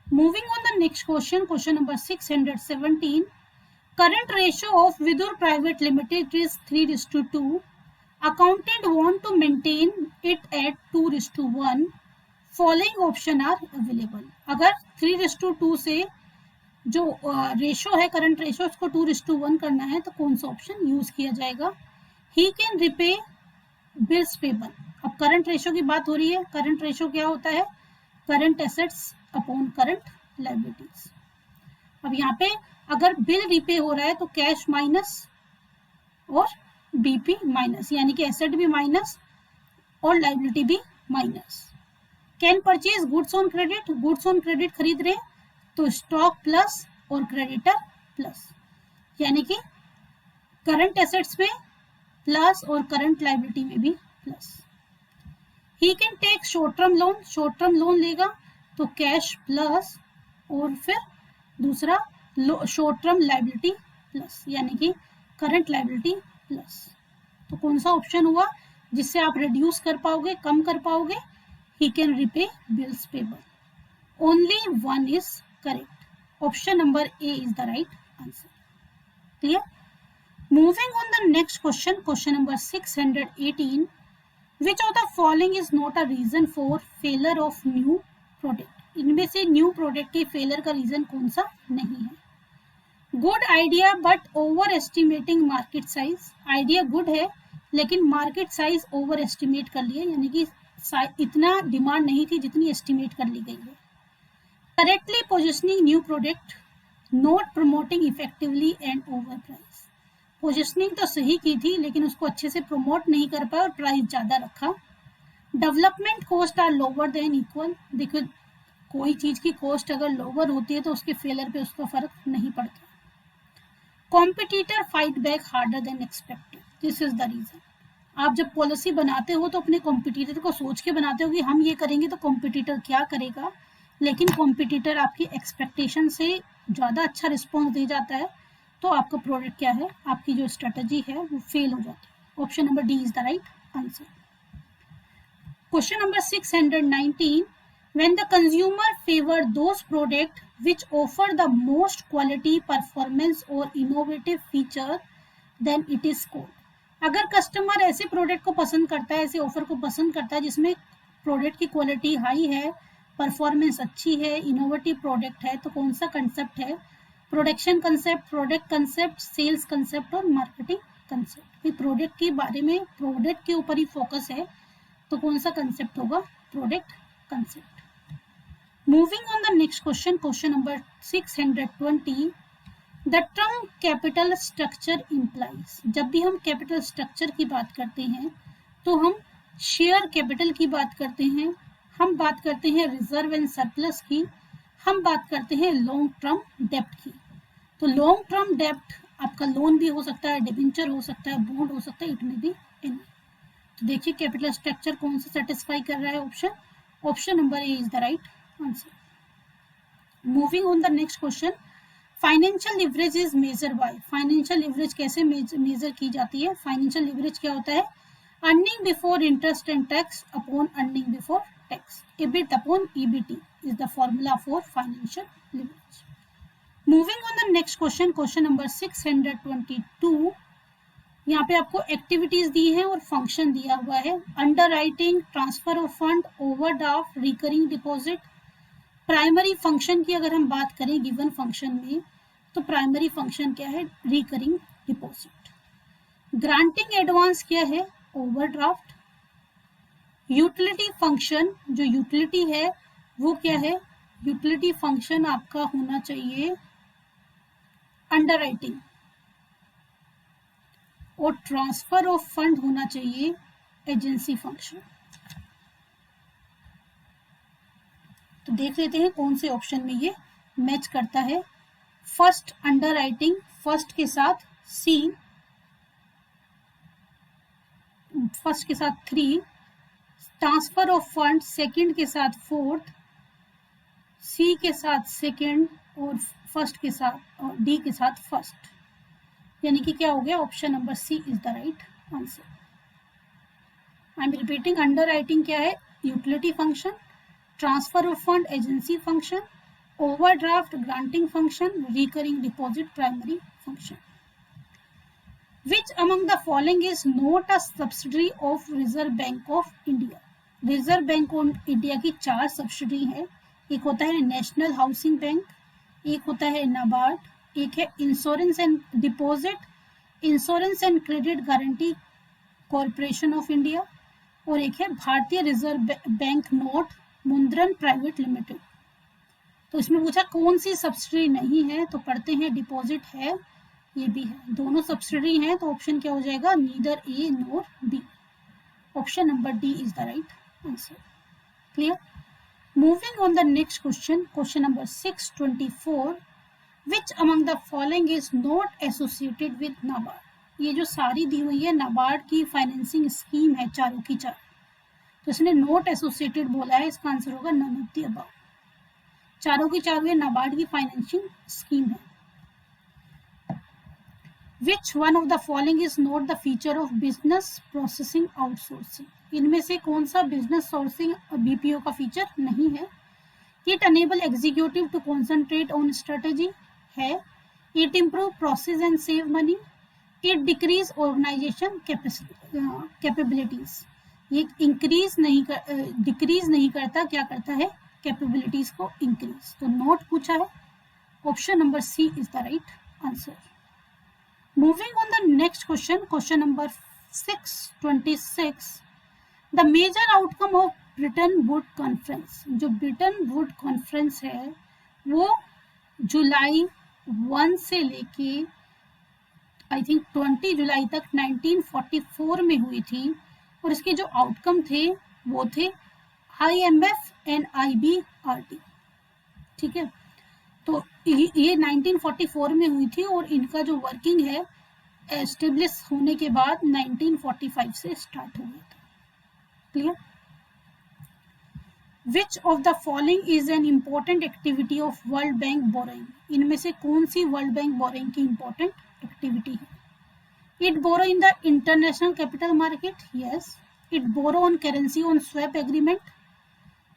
Moving on the next question, question number 617। Current ratio of Vidur private limited is 3:2। Accountant want to maintain it at 2:1। Following option are available. अगर 3:2 से जो ratio है current ratio उसको 2:1 करना है तो कौन सा ऑप्शन यूज किया जाएगा। He can repay bills payable. अब करंट रेशो की बात हो रही है, करंट रेशो क्या होता है, current assets upon current liabilities. अब यहाँ पे अगर बिल रिपे हो रहा है तो कैश माइनस और बीपी माइनस, यानी कि एसेट भी माइनस और लायबिलिटी भी minus. Can purchase goods on credit, goods on credit खरीद रहे तो स्टॉक प्लस और क्रेडिटर प्लस, यानी कि करंट एसेट्स में प्लस और करंट लायबिलिटी में भी plus. He can take short term loan, short term loan लेगा तो कैश प्लस और फिर दूसरा शॉर्ट टर्म लायबिलिटी प्लस, यानी कि करंट लायबिलिटी प्लस। तो कौन सा ऑप्शन हुआ जिससे आप रिड्यूस कर पाओगे, कम कर पाओगे, he can repay bills payable. Only one is correct. Option number A is the right answer. Clear? Moving on the next question, question number 618. Which of the following is not a reason for failure of new product? इनमें से new product के failure का reason कौन सा नहीं है। Good idea but over estimating market size. Idea good है लेकिन मार्केट साइज ओवर एस्टिमेट कर लिया, यानी कि इतना डिमांड नहीं थी जितनी एस्टिमेट कर ली गई है। Correctly positioning new product, not promoting effectively and over price. Positioning तो सही की थी लेकिन उसको अच्छे से प्रमोट नहीं कर पाया और प्राइस ज्यादा रखा। Development cost are lower than equal. देखो कोई चीज की कॉस्ट अगर लोअर होती है तो उसके फेलियर पे उसका फर्क नहीं पड़ता। Competitor fight back harder than expected, this is the reason. आप जब पॉलिसी बनाते हो तो अपने कॉम्पिटिटर को सोच के बनाते हो कि हम ये करेंगे तो कॉम्पिटिटर क्या करेगा, लेकिन कॉम्पिटिटर आपकी एक्सपेक्टेशन से ज़्यादा अच्छा रिस्पॉन्स दे जाता है तो आपका प्रोडक्ट क्या है, आपकी जो स्ट्रेटजी है वो फेल हो जाती है। Option number D is the right answer. Question number 619, when the consumer favor those products which offer the most quality, performance or innovative feature, then it is called. अगर कस्टमर ऐसे product को पसंद करता है, ऐसे ऑफर को पसंद करता है जिसमें प्रोडक्ट की क्वालिटी हाई है, परफॉर्मेंस अच्छी है, इनोवेटिव प्रोडक्ट है, तो कौन सा कंसेप्ट है? Production concept, product concept, sales concept और मार्केटिंग कंसेप्ट। प्रोडक्ट के बारे में, प्रोडक्ट के ऊपर ही फोकस है, तो कौन सा कंसेप्ट होगा? Product concept. Moving on the next question, question number 620, the term capital structure implies. जब भी हम कैपिटल स्ट्रक्चर की बात करते हैं तो हम शेयर कैपिटल की बात करते हैं, हम बात करते हैं रिजर्व एंड सरप्लस की, हम बात करते हैं लॉन्ग टर्म डेप्ट की। तो लॉन्ग टर्म डेप्ट आपका लोन भी हो सकता है, डिबेंचर हो सकता है, बॉन्ड हो सकता है, इट में भी एनी। तो देखिए कैपिटल स्ट्रक्चर कौन सा सेटिस्फाई कर रहा है? Option number A is the right answer. Moving on the next question, financial leverage is measure by. Financial leverage कैसे मेजर की जाती है? फाइनेंशियल लिवरेज क्या होता है? Earning before interest and tax upon earning before tax, EBIT upon EBT is the formula for financial leverage. Moving on the next question, question number 622, यहाँ पे आपको एक्टिविटीज दी है और फंक्शन दिया हुआ है। Under writing, transfer of fund, overdraft, recurring deposit. Primary function की अगर हम बात करें गिवन फंक्शन में, तो प्राइमरी फंक्शन क्या है? Recurring deposit. ग्रांटिंग एडवांस क्या है? ओवरड्राफ्ट। यूटिलिटी फंक्शन, जो यूटिलिटी है वो क्या है? यूटिलिटी फंक्शन आपका होना चाहिए अंडर राइटिंग, और ट्रांसफर ऑफ फंड होना चाहिए एजेंसी फंक्शन। तो देख लेते हैं कौन से ऑप्शन में ये मैच करता है। फर्स्ट अंडर राइटिंग, फर्स्ट के साथ सी, फर्स्ट के साथ 3, ट्रांसफर ऑफ फंड सेकंड के साथ 4th, सी के साथ सेकंड और फर्स्ट के साथ और डी के साथ फर्स्ट, यानी कि क्या हो गया? Option number C is the right answer. I am repeating, underwriting क्या है? Utility function, transfer of fund agency function, overdraft granting function, recurring deposit primary function. Which among the following is not a subsidiary of Reserve Bank of India? Reserve bank of India की 4 subsidy है। एक होता है national housing bank, एक होता है नाबार्ड, एक है insurance and deposit, insurance and credit guarantee corporation of India, और एक है भारतीय रिजर्व बैंक नोट मुद्रण प्राइवेट लिमिटेड। तो इसमें पूछा कौन सी सब्सिडी नहीं है, तो पढ़ते हैं डिपॉजिट है, ये भी है, दोनों सब्सिडी हैं, तो ऑप्शन क्या हो जाएगा? Neither A nor B. Option number D is the right answer. Clear? Moving on the next question, question number 624, which among the following is not associated with NABARD. ये जो सारी दी हुई है नाबार्ड की फाइनेंसिंग स्कीम है, चारों की चार, तो इसने नॉट एसोसिएटेड बोला है, इसका आंसर होगा नन ऑफ द अबव। चारों की चारों ये नाबार्ड की फाइनेंसिंग स्कीम है। Which one of the following is not the feature of business processing outsourcing? इनमें से कौन सा बिजनेस सोर्सिंग BPO का फीचर नहीं है? It enable executive to concentrate on strategy है, it improve process and save money, it decrease organization capabilities। ये increase नहीं डिक्रीज नहीं करता, क्या करता है? कैपेबिलिटीज को इंक्रीज। तो नोट पूछा है, option number C is the right answer. Moving on the next question, question number 626, the major outcome of Bretton Woods Conference। जो ब्रिटन वुड कॉन्फ्रेंस है वो जुलाई 1 से लेके आई थिंक 20 जुलाई तक 1944 में हुई थी, और इसके जो आउटकम थे वो थे IMF एंड IBRD। ठीक है, तो ये 1944 में हुई थी और इनका जो वर्किंग है एस्टेब्लिश होने के बाद 1945 से स्टार्ट हो गया था। Clear? Which of the following is an important activity of world bank borrowing? इनमें से कौन सी वर्ल्ड बैंक बोरोइंग की इम्पोर्टेंट एक्टिविटी है? It borrow in the international capital market, yes. It borrow on currency on swap agreement,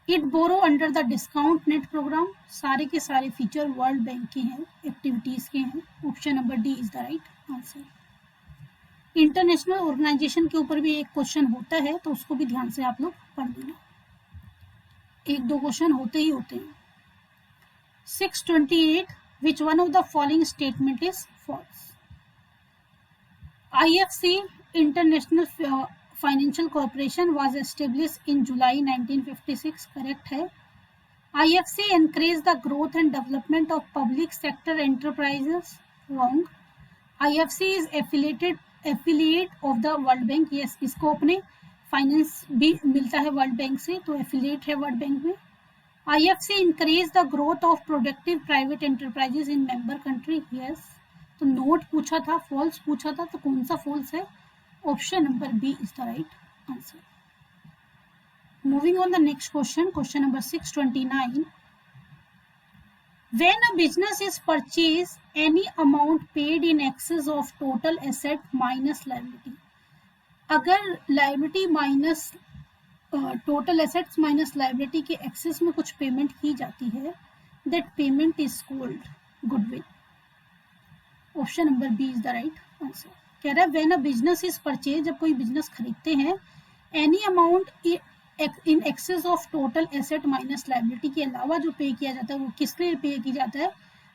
it borrow under the discount net program. सारे के सारे feature world bank के हैं, एक्टिविटीज के हैं। Option number D is the right answer. International organisation के ऊपर भी एक क्वेश्चन होता है, तो उसको भी ध्यान से आप लोग पढ़ लेना, एक दो क्वेश्चन होते ही होते हैं। 628 which one of the following statement is false? IFC International Financial Corporation was established in July 1956, correct है। IFC encouraged the growth and development of public sector enterprises, wrong। IFC is affiliate of the World Bank, yes, इसको अपने finance भी मिलता है world bank से, तो affiliate है world bank में। IFC encourage the growth of productive private enterprises in member country, yes। तो नोट पूछा था, फॉल्स पूछा था, तो कौन सा फॉल्स है? Option number B is the right answer. Moving on the next question, question number 629। When a business is purchased, any amount paid in excess of total asset minus liability। अगर liability minus total assets minus liability के excess में कुछ payment की जाती है, that payment is called goodwill. Option number B is the right answer. कह रहा है when a business is purchase, जब कोई बिजनेस खरीदते हैं, any amount in excess of total asset minus liability के अलावा जो पे किया जाता है, वो किसके लिए पे किया जाता है?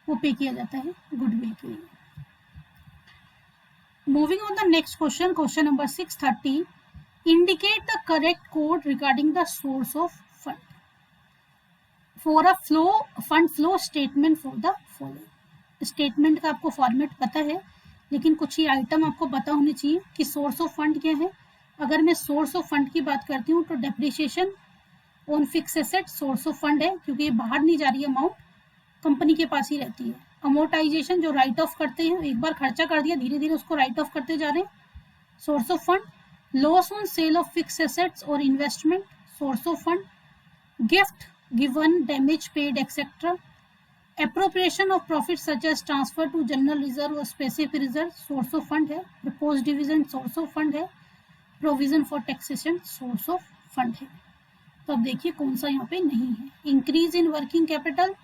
वो पे किया जाता है गुडविल के लिए। Moving on the next question, question number 630। Indicate the correct code regarding the source of fund for a fund flow statement for the following। Statement का आपको फॉर्मेट पता है, लेकिन कुछ ही आइटम आपको पता होने चाहिए कि सोर्स ऑफ फंड क्या है। अगर मैं सोर्स ऑफ फंड की बात करती हूँ, तो depreciation on fix asset source of fund है, क्योंकि ये बाहर नहीं जा रही है, अमाउंट कंपनी के पास ही रहती है। अमोर्टाइजेशन जो राइट ऑफ करते हैं, एक बार खर्चा कर दिया, धीरे धीरे उसको राइट ऑफ करते जा रहे हैं, source of fund. Loss on sale of fixed assets or investment, source of fund। Gift given, damage paid, etc. Appropriation of profits such as transfer to general reserve or specific reserve, source of fund है। Proposed dividend, source of fund है। Provision for taxation, source of fund है। तो अब देखिए कौन सा यहाँ पे नहीं है। Increase in working capital,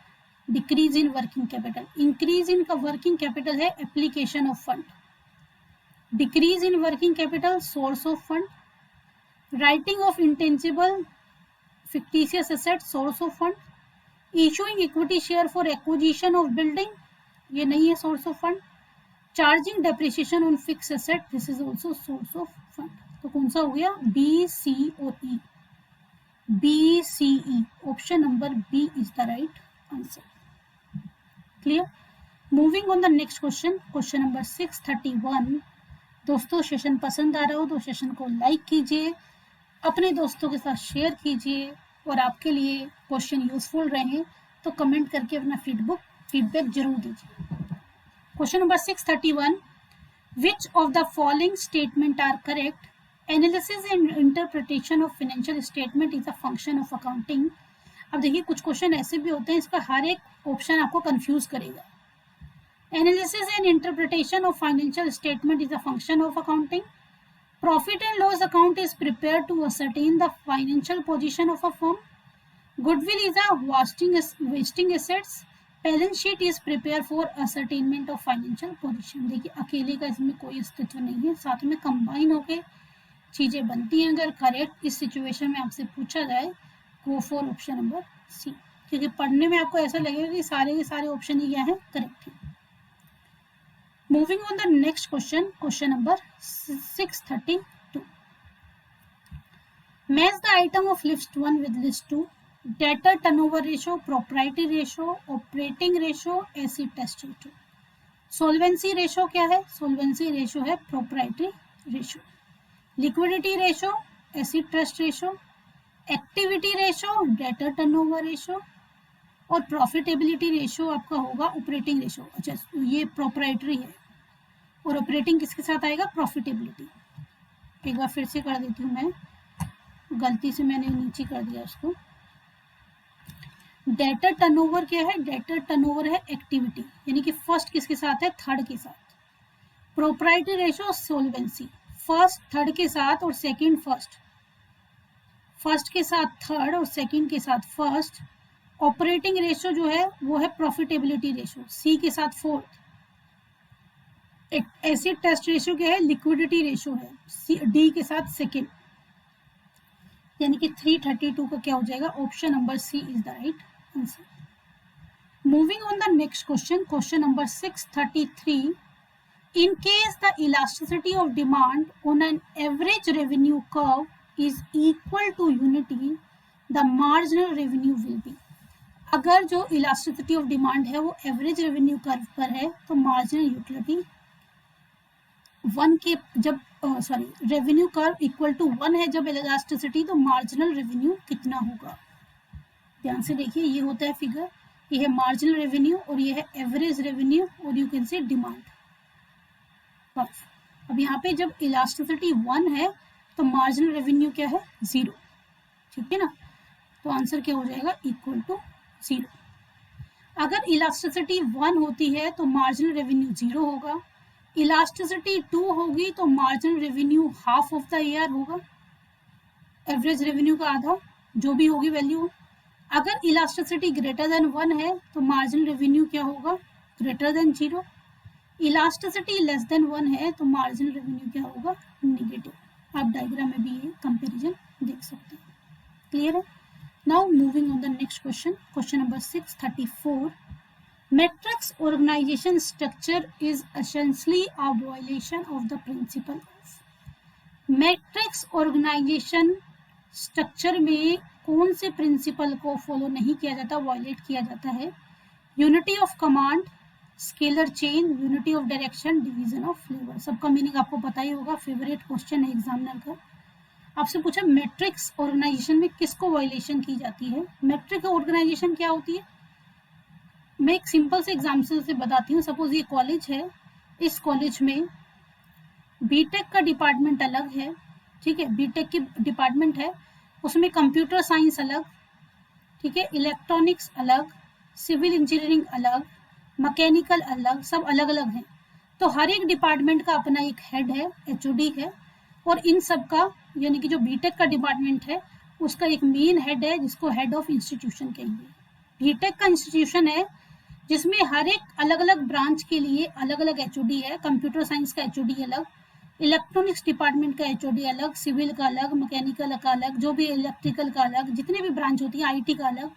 decrease in working capital। Increase in working capital है application of fund। Decrease in working capital, source of fund। Writing of intangible fictitious assets, source of fund। Issuing equity share for acquisition of building, ये नहीं है source of fund। Charging depreciation on fixed asset, this is also source of fund। तो कौन सा हो गया? B, C और E। B, C, E, option number B is the right answer। Clear? Moving on the next question, question number 631। दोस्तों session पसंद आ रहा हो तो सेशन को लाइक कीजिए, अपने दोस्तों के साथ शेयर कीजिए, और आपके लिए क्वेश्चन यूजफुल रहे तो कमेंट करके अपना फीडबैक जरूर दीजिए। Question number 631। Which of the following statement are correct? Analysis and interpretation of financial statement is a function of accounting. अब देखिए कुछ क्वेश्चन ऐसे भी होते हैं, इसका हर एक ऑप्शन आपको कंफ्यूज करेगा। Analysis and interpretation of financial statement is a function of accounting. Profit and loss account is prepared to ascertain the financial position of a firm. Goodwill is a wasting assets. Balance sheet is prepared for ascertainment of financial position। देखिए अकेले का इसमें कोई अस्तित्व नहीं है, साथ में कंबाइन होके चीजें बनती हैं। अगर करेक्ट इस सिचुएशन में आपसे पूछा जाए, go for option number C, क्योंकि पढ़ने में आपको ऐसा लगेगा कि सारे के सारे ऑप्शन ही क्या है, करेक्ट है। Moving on the next question, question number 632. Match the item of list 1 with list 2. Debtor turnover ratio, propriety ratio, operating ratio, acid test ratio। Solvency ratio क्या है? Solvency ratio है proprietary ratio। Liquidity ratio, acid test ratio। Activity ratio, debtor turnover ratio। और profitability ratio आपका होगा operating ratio. अच्छा ये proprietary है, और ऑपरेटिंग किसके साथ आएगा? प्रॉफिटेबिलिटी। एक बार फिर से कर देती हूँ मैं, गलती से मैंने नीचे कर दिया उसको। डेटर टर्नओवर क्या है? डेटर टर्नओवर है एक्टिविटी, यानी कि फर्स्ट किसके साथ है? थर्ड के साथ। प्रोप्राइटरी रेशियो सोल्वेंसी, फर्स्ट थर्ड के साथ और सेकंड फर्स्ट, फर्स्ट के साथ थर्ड और सेकंड के साथ फर्स्ट। ऑपरेटिंग रेशो जो है वो है प्रॉफिटेबिलिटी रेशो, सी के साथ फोर्थ। एक एसिड टेस्ट रेशो क्या है, लिक्विडिटी रेशो है, डी के साथ सेकंड। यानी कि 332 का क्या हो जाएगा, option number C is the right answer. Moving on the next question, question number 633। In case the elasticity of demand on an average revenue curve is equal to unity, the marginal revenue will be। अगर जो elasticity of demand है वो average revenue curve पर है तो marginal utility 1 के जब revenue curve equal to 1 है जब elasticity, तो marginal revenue कितना होगा। ध्यान से देखिए, ये होता है फिगर, ये है marginal revenue और ये है average revenue और you can say demand। अब यहाँ पे जब इलास्टिसिटी 1 है तो मार्जिनल रेवेन्यू क्या है, 0, ठीक है ना। तो आंसर क्या हो जाएगा, इक्वल टू 0। अगर इलास्टिसिटी 1 होती है तो मार्जिनल रेवेन्यू 0 होगा। इलास्टिसिटी 2 होगी तो marginal revenue half of the year होगा, एवरेज रेवेन्यू का आधा, जो भी होगी वैल्यू। अगर इलास्टिसिटी ग्रेटर देन 1 है तो मार्जिनल रेवेन्यू क्या होगा, greater than 0। Elasticity less than 1 है तो मार्जिनल रेवेन्यू क्या होगा, नेगेटिव। आप डायग्राम में भी ये कंपैरिजन देख सकते हैं। क्लियर है। Now moving on the next question, question number 634। Matrix organisation structure is essentially a violation of the principle of. Matrix organisation structure में कौन से प्रिंसिपल को फॉलो नहीं किया जाता, वायलेट किया जाता है। Unity of command, scalar chain, unity of direction, division of flavour. सबका मीनिंग आपको पता ही होगा, फेवरेट क्वेश्चन है एग्जामिनर का। आपसे पूछा मैट्रिक्स ऑर्गेनाइजेशन में किसको वायलेशन की जाती है। मैट्रिक्स ऑर्गेनाइजेशन क्या होती है, मैं एक सिंपल से एग्जाम्पल से बताती हूँ। सपोज ये कॉलेज है, इस कॉलेज में बीटेक का डिपार्टमेंट अलग है, ठीक है, बीटेक की डिपार्टमेंट है, उसमें कंप्यूटर साइंस अलग, ठीक है, इलेक्ट्रॉनिक्स अलग, सिविल इंजीनियरिंग अलग, मैकेनिकल अलग, सब अलग अलग हैं। तो हर एक डिपार्टमेंट का अपना एक हेड है, एचओडी है, और इन सब का यानी कि जो बीटेक का डिपार्टमेंट है उसका एक मेन हेड है जिसको हेड ऑफ इंस्टीट्यूशन कहेंगे। बीटेक का इंस्टीट्यूशन है जिसमें हर एक अलग अलग ब्रांच के लिए अलग अलग एचओडी है। कंप्यूटर साइंस का एचओडी अलग, इलेक्ट्रॉनिक्स डिपार्टमेंट का एचओडी अलग, सिविल का अलग, मैकेनिकल का अलग, जो भी इलेक्ट्रिकल का अलग, जितने भी ब्रांच होती है, आईटी का अलग,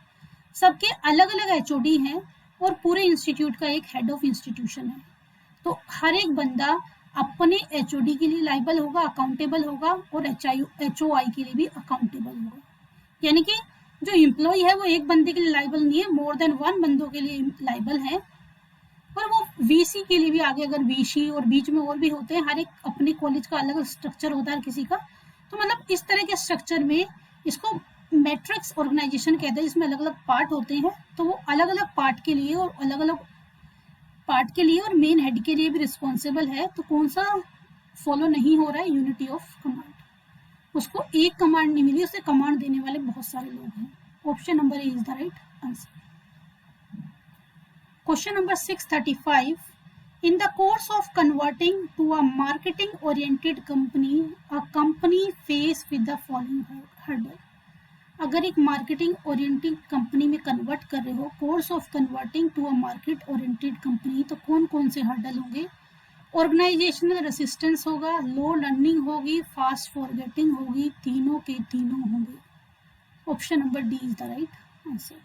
सबके अलग अलग एचओडी हैं और पूरे इंस्टीट्यूट का एक हेड ऑफ इंस्टीट्यूशन है। तो हर एक बंदा अपने एचओडी के लिए लाइबल होगा, अकाउंटेबल होगा, और एचओआई के लिए भी अकाउंटेबल होगा। यानी कि जो एम्प्लॉय है वो एक बंदे के लिए लाइबल नहीं है, मोर देन 1 बंदों के लिए लाइबल है। और वो वीसी के लिए भी आगे अगर वीसी और बीच में और भी होते हैं, हर एक अपने कॉलेज का अलग स्ट्रक्चर होता है किसी का। तो मतलब इस तरह के स्ट्रक्चर में इसको मैट्रिक्स ऑर्गेनाइजेशन कहते हैं, जिसमें अलग अलग पार्ट होते हैं। तो वो अलग अलग पार्ट के लिए और अलग अलग पार्ट के लिए और मेन हेड के लिए भी रिस्पॉन्सिबल है। तो कौन सा फॉलो नहीं हो रहा है, यूनिटी ऑफ कमांड। उसको एक कमांड नहीं मिली, उसे कमांड देने वाले बहुत सारे लोग हैं। Option number A is the right answer. Question number 635। In the course of converting to a marketing-oriented company, a company faced with the following hurdle। अगर एक मार्केटिंग ओरिएंटेड कंपनी में कन्वर्ट कर रहे हो, course of converting to a market oriented company, तो कौन कौन से हर्डल होंगे। ऑर्गेनाइजेशनल रेसिस्टेंस होगा, लो लर्निंग होगी, फास्ट फॉरगेटिंग होगी, तीनों के तीनों होंगे। Option number D is the right answer.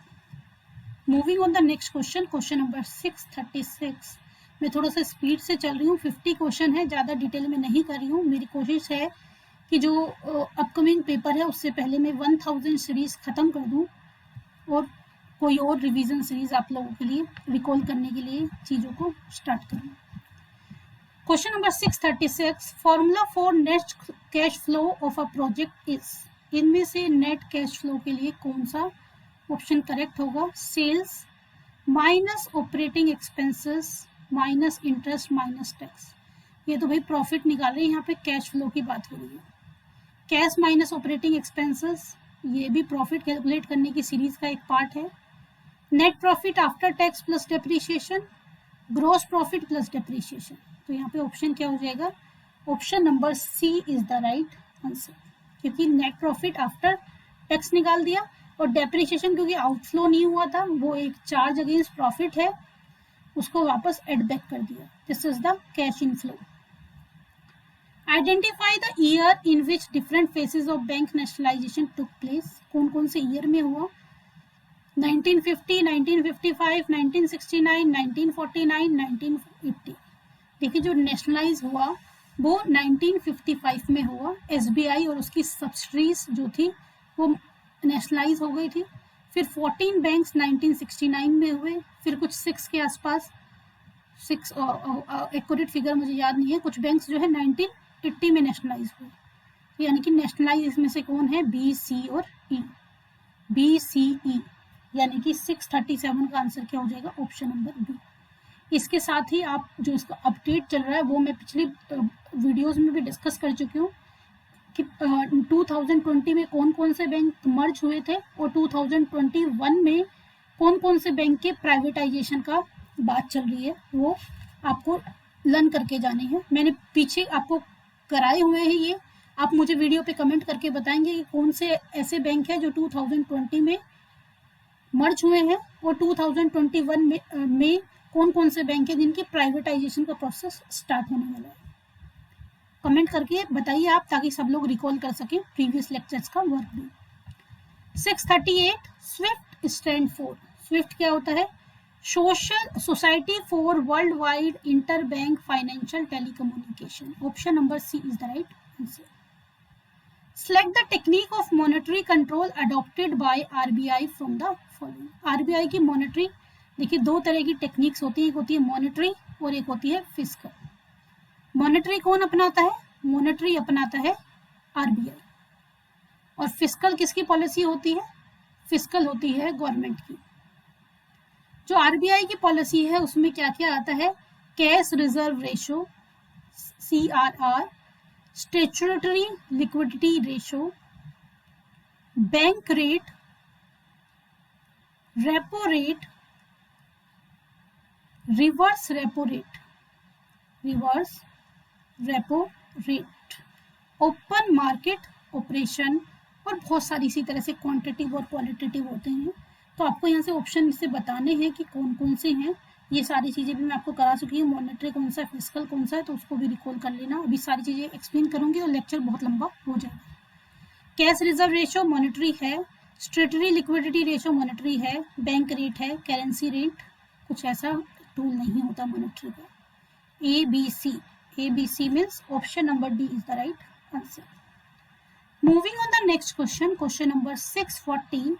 Moving on the next question, question number 636। मैं थोड़ा सा स्पीड से चल रही हूँ, 50 क्वेश्चन है, ज़्यादा डिटेल में नहीं कर रही हूँ। मेरी कोशिश है कि जो अपकमिंग पेपर है उससे पहले मैं 1000 सीरीज ख़त्म कर दूँ और कोई और रिवीजन सीरीज आप लोगों के लिए रिकॉल करने के लिए चीज़ों को स्टार्ट करूँ। Question number 636। Formula for net cash flow of a project is. इनमें से नेट कैश फ्लो के लिए कौन सा ऑप्शन करेक्ट होगा। Sales minus operating expenses minus interest minus tax. ये तो भाई प्रॉफिट निकाल रहे हैं, यहाँ पे कैश फ्लो की बात हो रही है। कैश माइनस ऑपरेटिंग एक्सपेंसेस, ये भी प्रॉफिट कैलकुलेट करने की सीरीज का एक पार्ट है। Net profit after tax plus depreciation, gross profit plus depreciation. तो यहाँ पे ऑप्शन क्या हो जाएगा, option number C is the right answer, क्योंकि नेट प्रॉफिट आफ्टर टैक्स निकाल दिया, और डेप्रिसिएशन क्योंकि आउटफ्लो नहीं हुआ था, वो एक चार्ज अगेंस्ट प्रॉफिट है, उसको वापस एड बैक कर दिया। This is the cash inflow. Identify the year in which different phases of bank nationalisation took place. कौन कौन से ईयर में हुआ? 1950, 1955, 1969, 1949, 1980। देखिए जो नेशनलाइज हुआ वो 1955 में हुआ। एसबीआई और उसकी सब्सिडीज जो थी वो नेशनलाइज हो गई थी। फिर 14 बैंक्स 1969 में हुए, फिर कुछ 6 के आसपास, 6 एक्यूरेट फिगर मुझे याद नहीं है, कुछ बैंक्स जो है 1980 में नेशनलाइज हुए। यानी कि नेशनलाइज इसमें से कौन है? बी, सी और ई। बी, सी, ई, यानी कि 637 का आंसर क्या हो जाएगा? Option number B. इसके साथ ही आप जो इसका अपडेट चल रहा है वो मैं पिछली वीडियोस में भी डिस्कस कर चुकी हूँ कि 2020 में कौन कौन से बैंक मर्ज हुए थे और 2021 में कौन कौन से बैंक के प्राइवेटाइजेशन का बात चल रही है, वो आपको लर्न करके जाने हैं। मैंने पीछे आपको कराए हुए हैं ये, आप मुझे वीडियो पे कमेंट करके बताएंगे कि कौन से ऐसे बैंक है जो 2020 में मर्ज हुए हैं और 2021 में कौन कौन से बैंक है जिनकी प्राइवेटाइजेशन का प्रोसेस स्टार्ट होने वाला है। कमेंट करके बताइए आप, ताकि सब लोग रिकॉल कर सकें प्रीवियस लेक्चर्स का वर्क भी। 638 स्विफ्ट स्टैंड फॉर। स्विफ्ट क्या होता है? Social society for world wide inter bank financial telecommunication. Option number C is the right answer. Select the technique of monetary control adopted by RBI from the following. RBI की monetary, देखिए दो तरह की techniques होती है, एक होती है मॉनेटरी और एक होती है फिस्कल। मॉनेटरी कौन अपनाता है? मॉनेटरी अपनाता है आरबीआई। और फिस्कल किसकी पॉलिसी होती है? फिस्कल होती है गवर्नमेंट की। जो आरबीआई की पॉलिसी है उसमें क्या क्या आता है? Cash reserve ratio, CRR, statutory liquidity ratio, bank rate, repo rate, reverse repo rate, reverse repo rate, open market operation, और बहुत सारी इसी तरह से क्वांटिटिव और क्वालिटेटिव होते हैं। तो आपको यहाँ से ऑप्शन से बताने हैं कि कौन कौन से हैं। ये सारी चीज़ें भी मैं आपको करा चुकी हूँ, मॉनेटरी कौन सा है, फिस्कल कौन सा है, तो उसको भी रिकॉल कर लेना। अभी सारी चीज़ें एक्सप्लेन करूँगी तो लेक्चर बहुत लंबा हो जाएगा। कैश रिजर्व रेशो मॉनेटरी है, स्टैट्यूटरी लिक्विडिटी रेशो मॉनेटरी है, बैंक रेट है, करेंसी रेट कुछ ऐसा टूल नहीं होता मॉनेटरी का। ABC means option number D is the right answer. Moving on the next question, question number 614,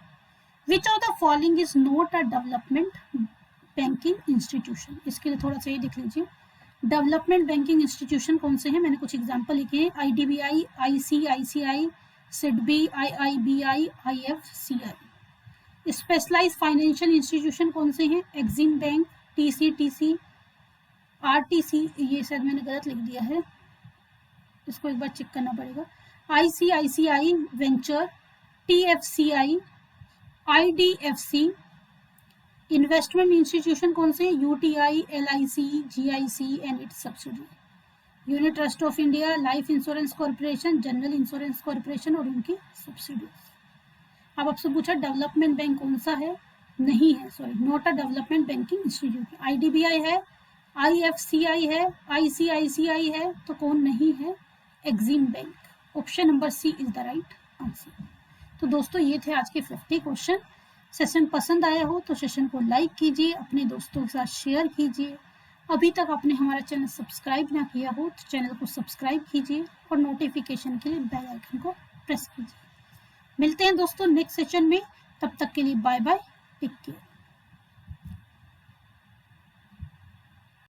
which of the following is not a development banking institution. इसके लिए थोड़ा सा ये देख लीजिए, डेवलपमेंट बैंकिंग इंस्टीट्यूशन कौन से हैं। मैंने कुछ एग्जांपल लिखे हैं, IDBI, ICICI, SIDBI, IIBI, IFCI। Specialised financial institution कौन से हैं? एक्सिम बैंक, TCTC, RTC, ये शायद मैंने गलत लिख दिया है, इसको एक बार चेक करना पड़ेगा, ICICI venture, TFCI, IDFC। Investment institution कौन से? UTI, LIC, GIC and it's subsidy, unit trust of India, life insurance corporation, general insurance corporation और उनकी सब्सिडीज। अब आपसे पूछा डेवलपमेंट बैंक कौन सा है? नहीं है, sorry, not a development banking institute. IDBI है, IFCI है, ICICI है, तो कौन नहीं है? EXIM bank. Option number C is the right answer. तो दोस्तों ये थे आज के 50 क्वेश्चन। सेशन पसंद आया हो तो सेशन को लाइक कीजिए, अपने दोस्तों के साथ शेयर कीजिए। अभी तक आपने हमारा चैनल सब्सक्राइब ना किया हो तो चैनल को सब्सक्राइब कीजिए और नोटिफिकेशन के लिए बेल आइकन को प्रेस कीजिए। मिलते हैं दोस्तों नेक्स्ट सेशन में, तब तक के लिए बाय बाय, टेक केयर।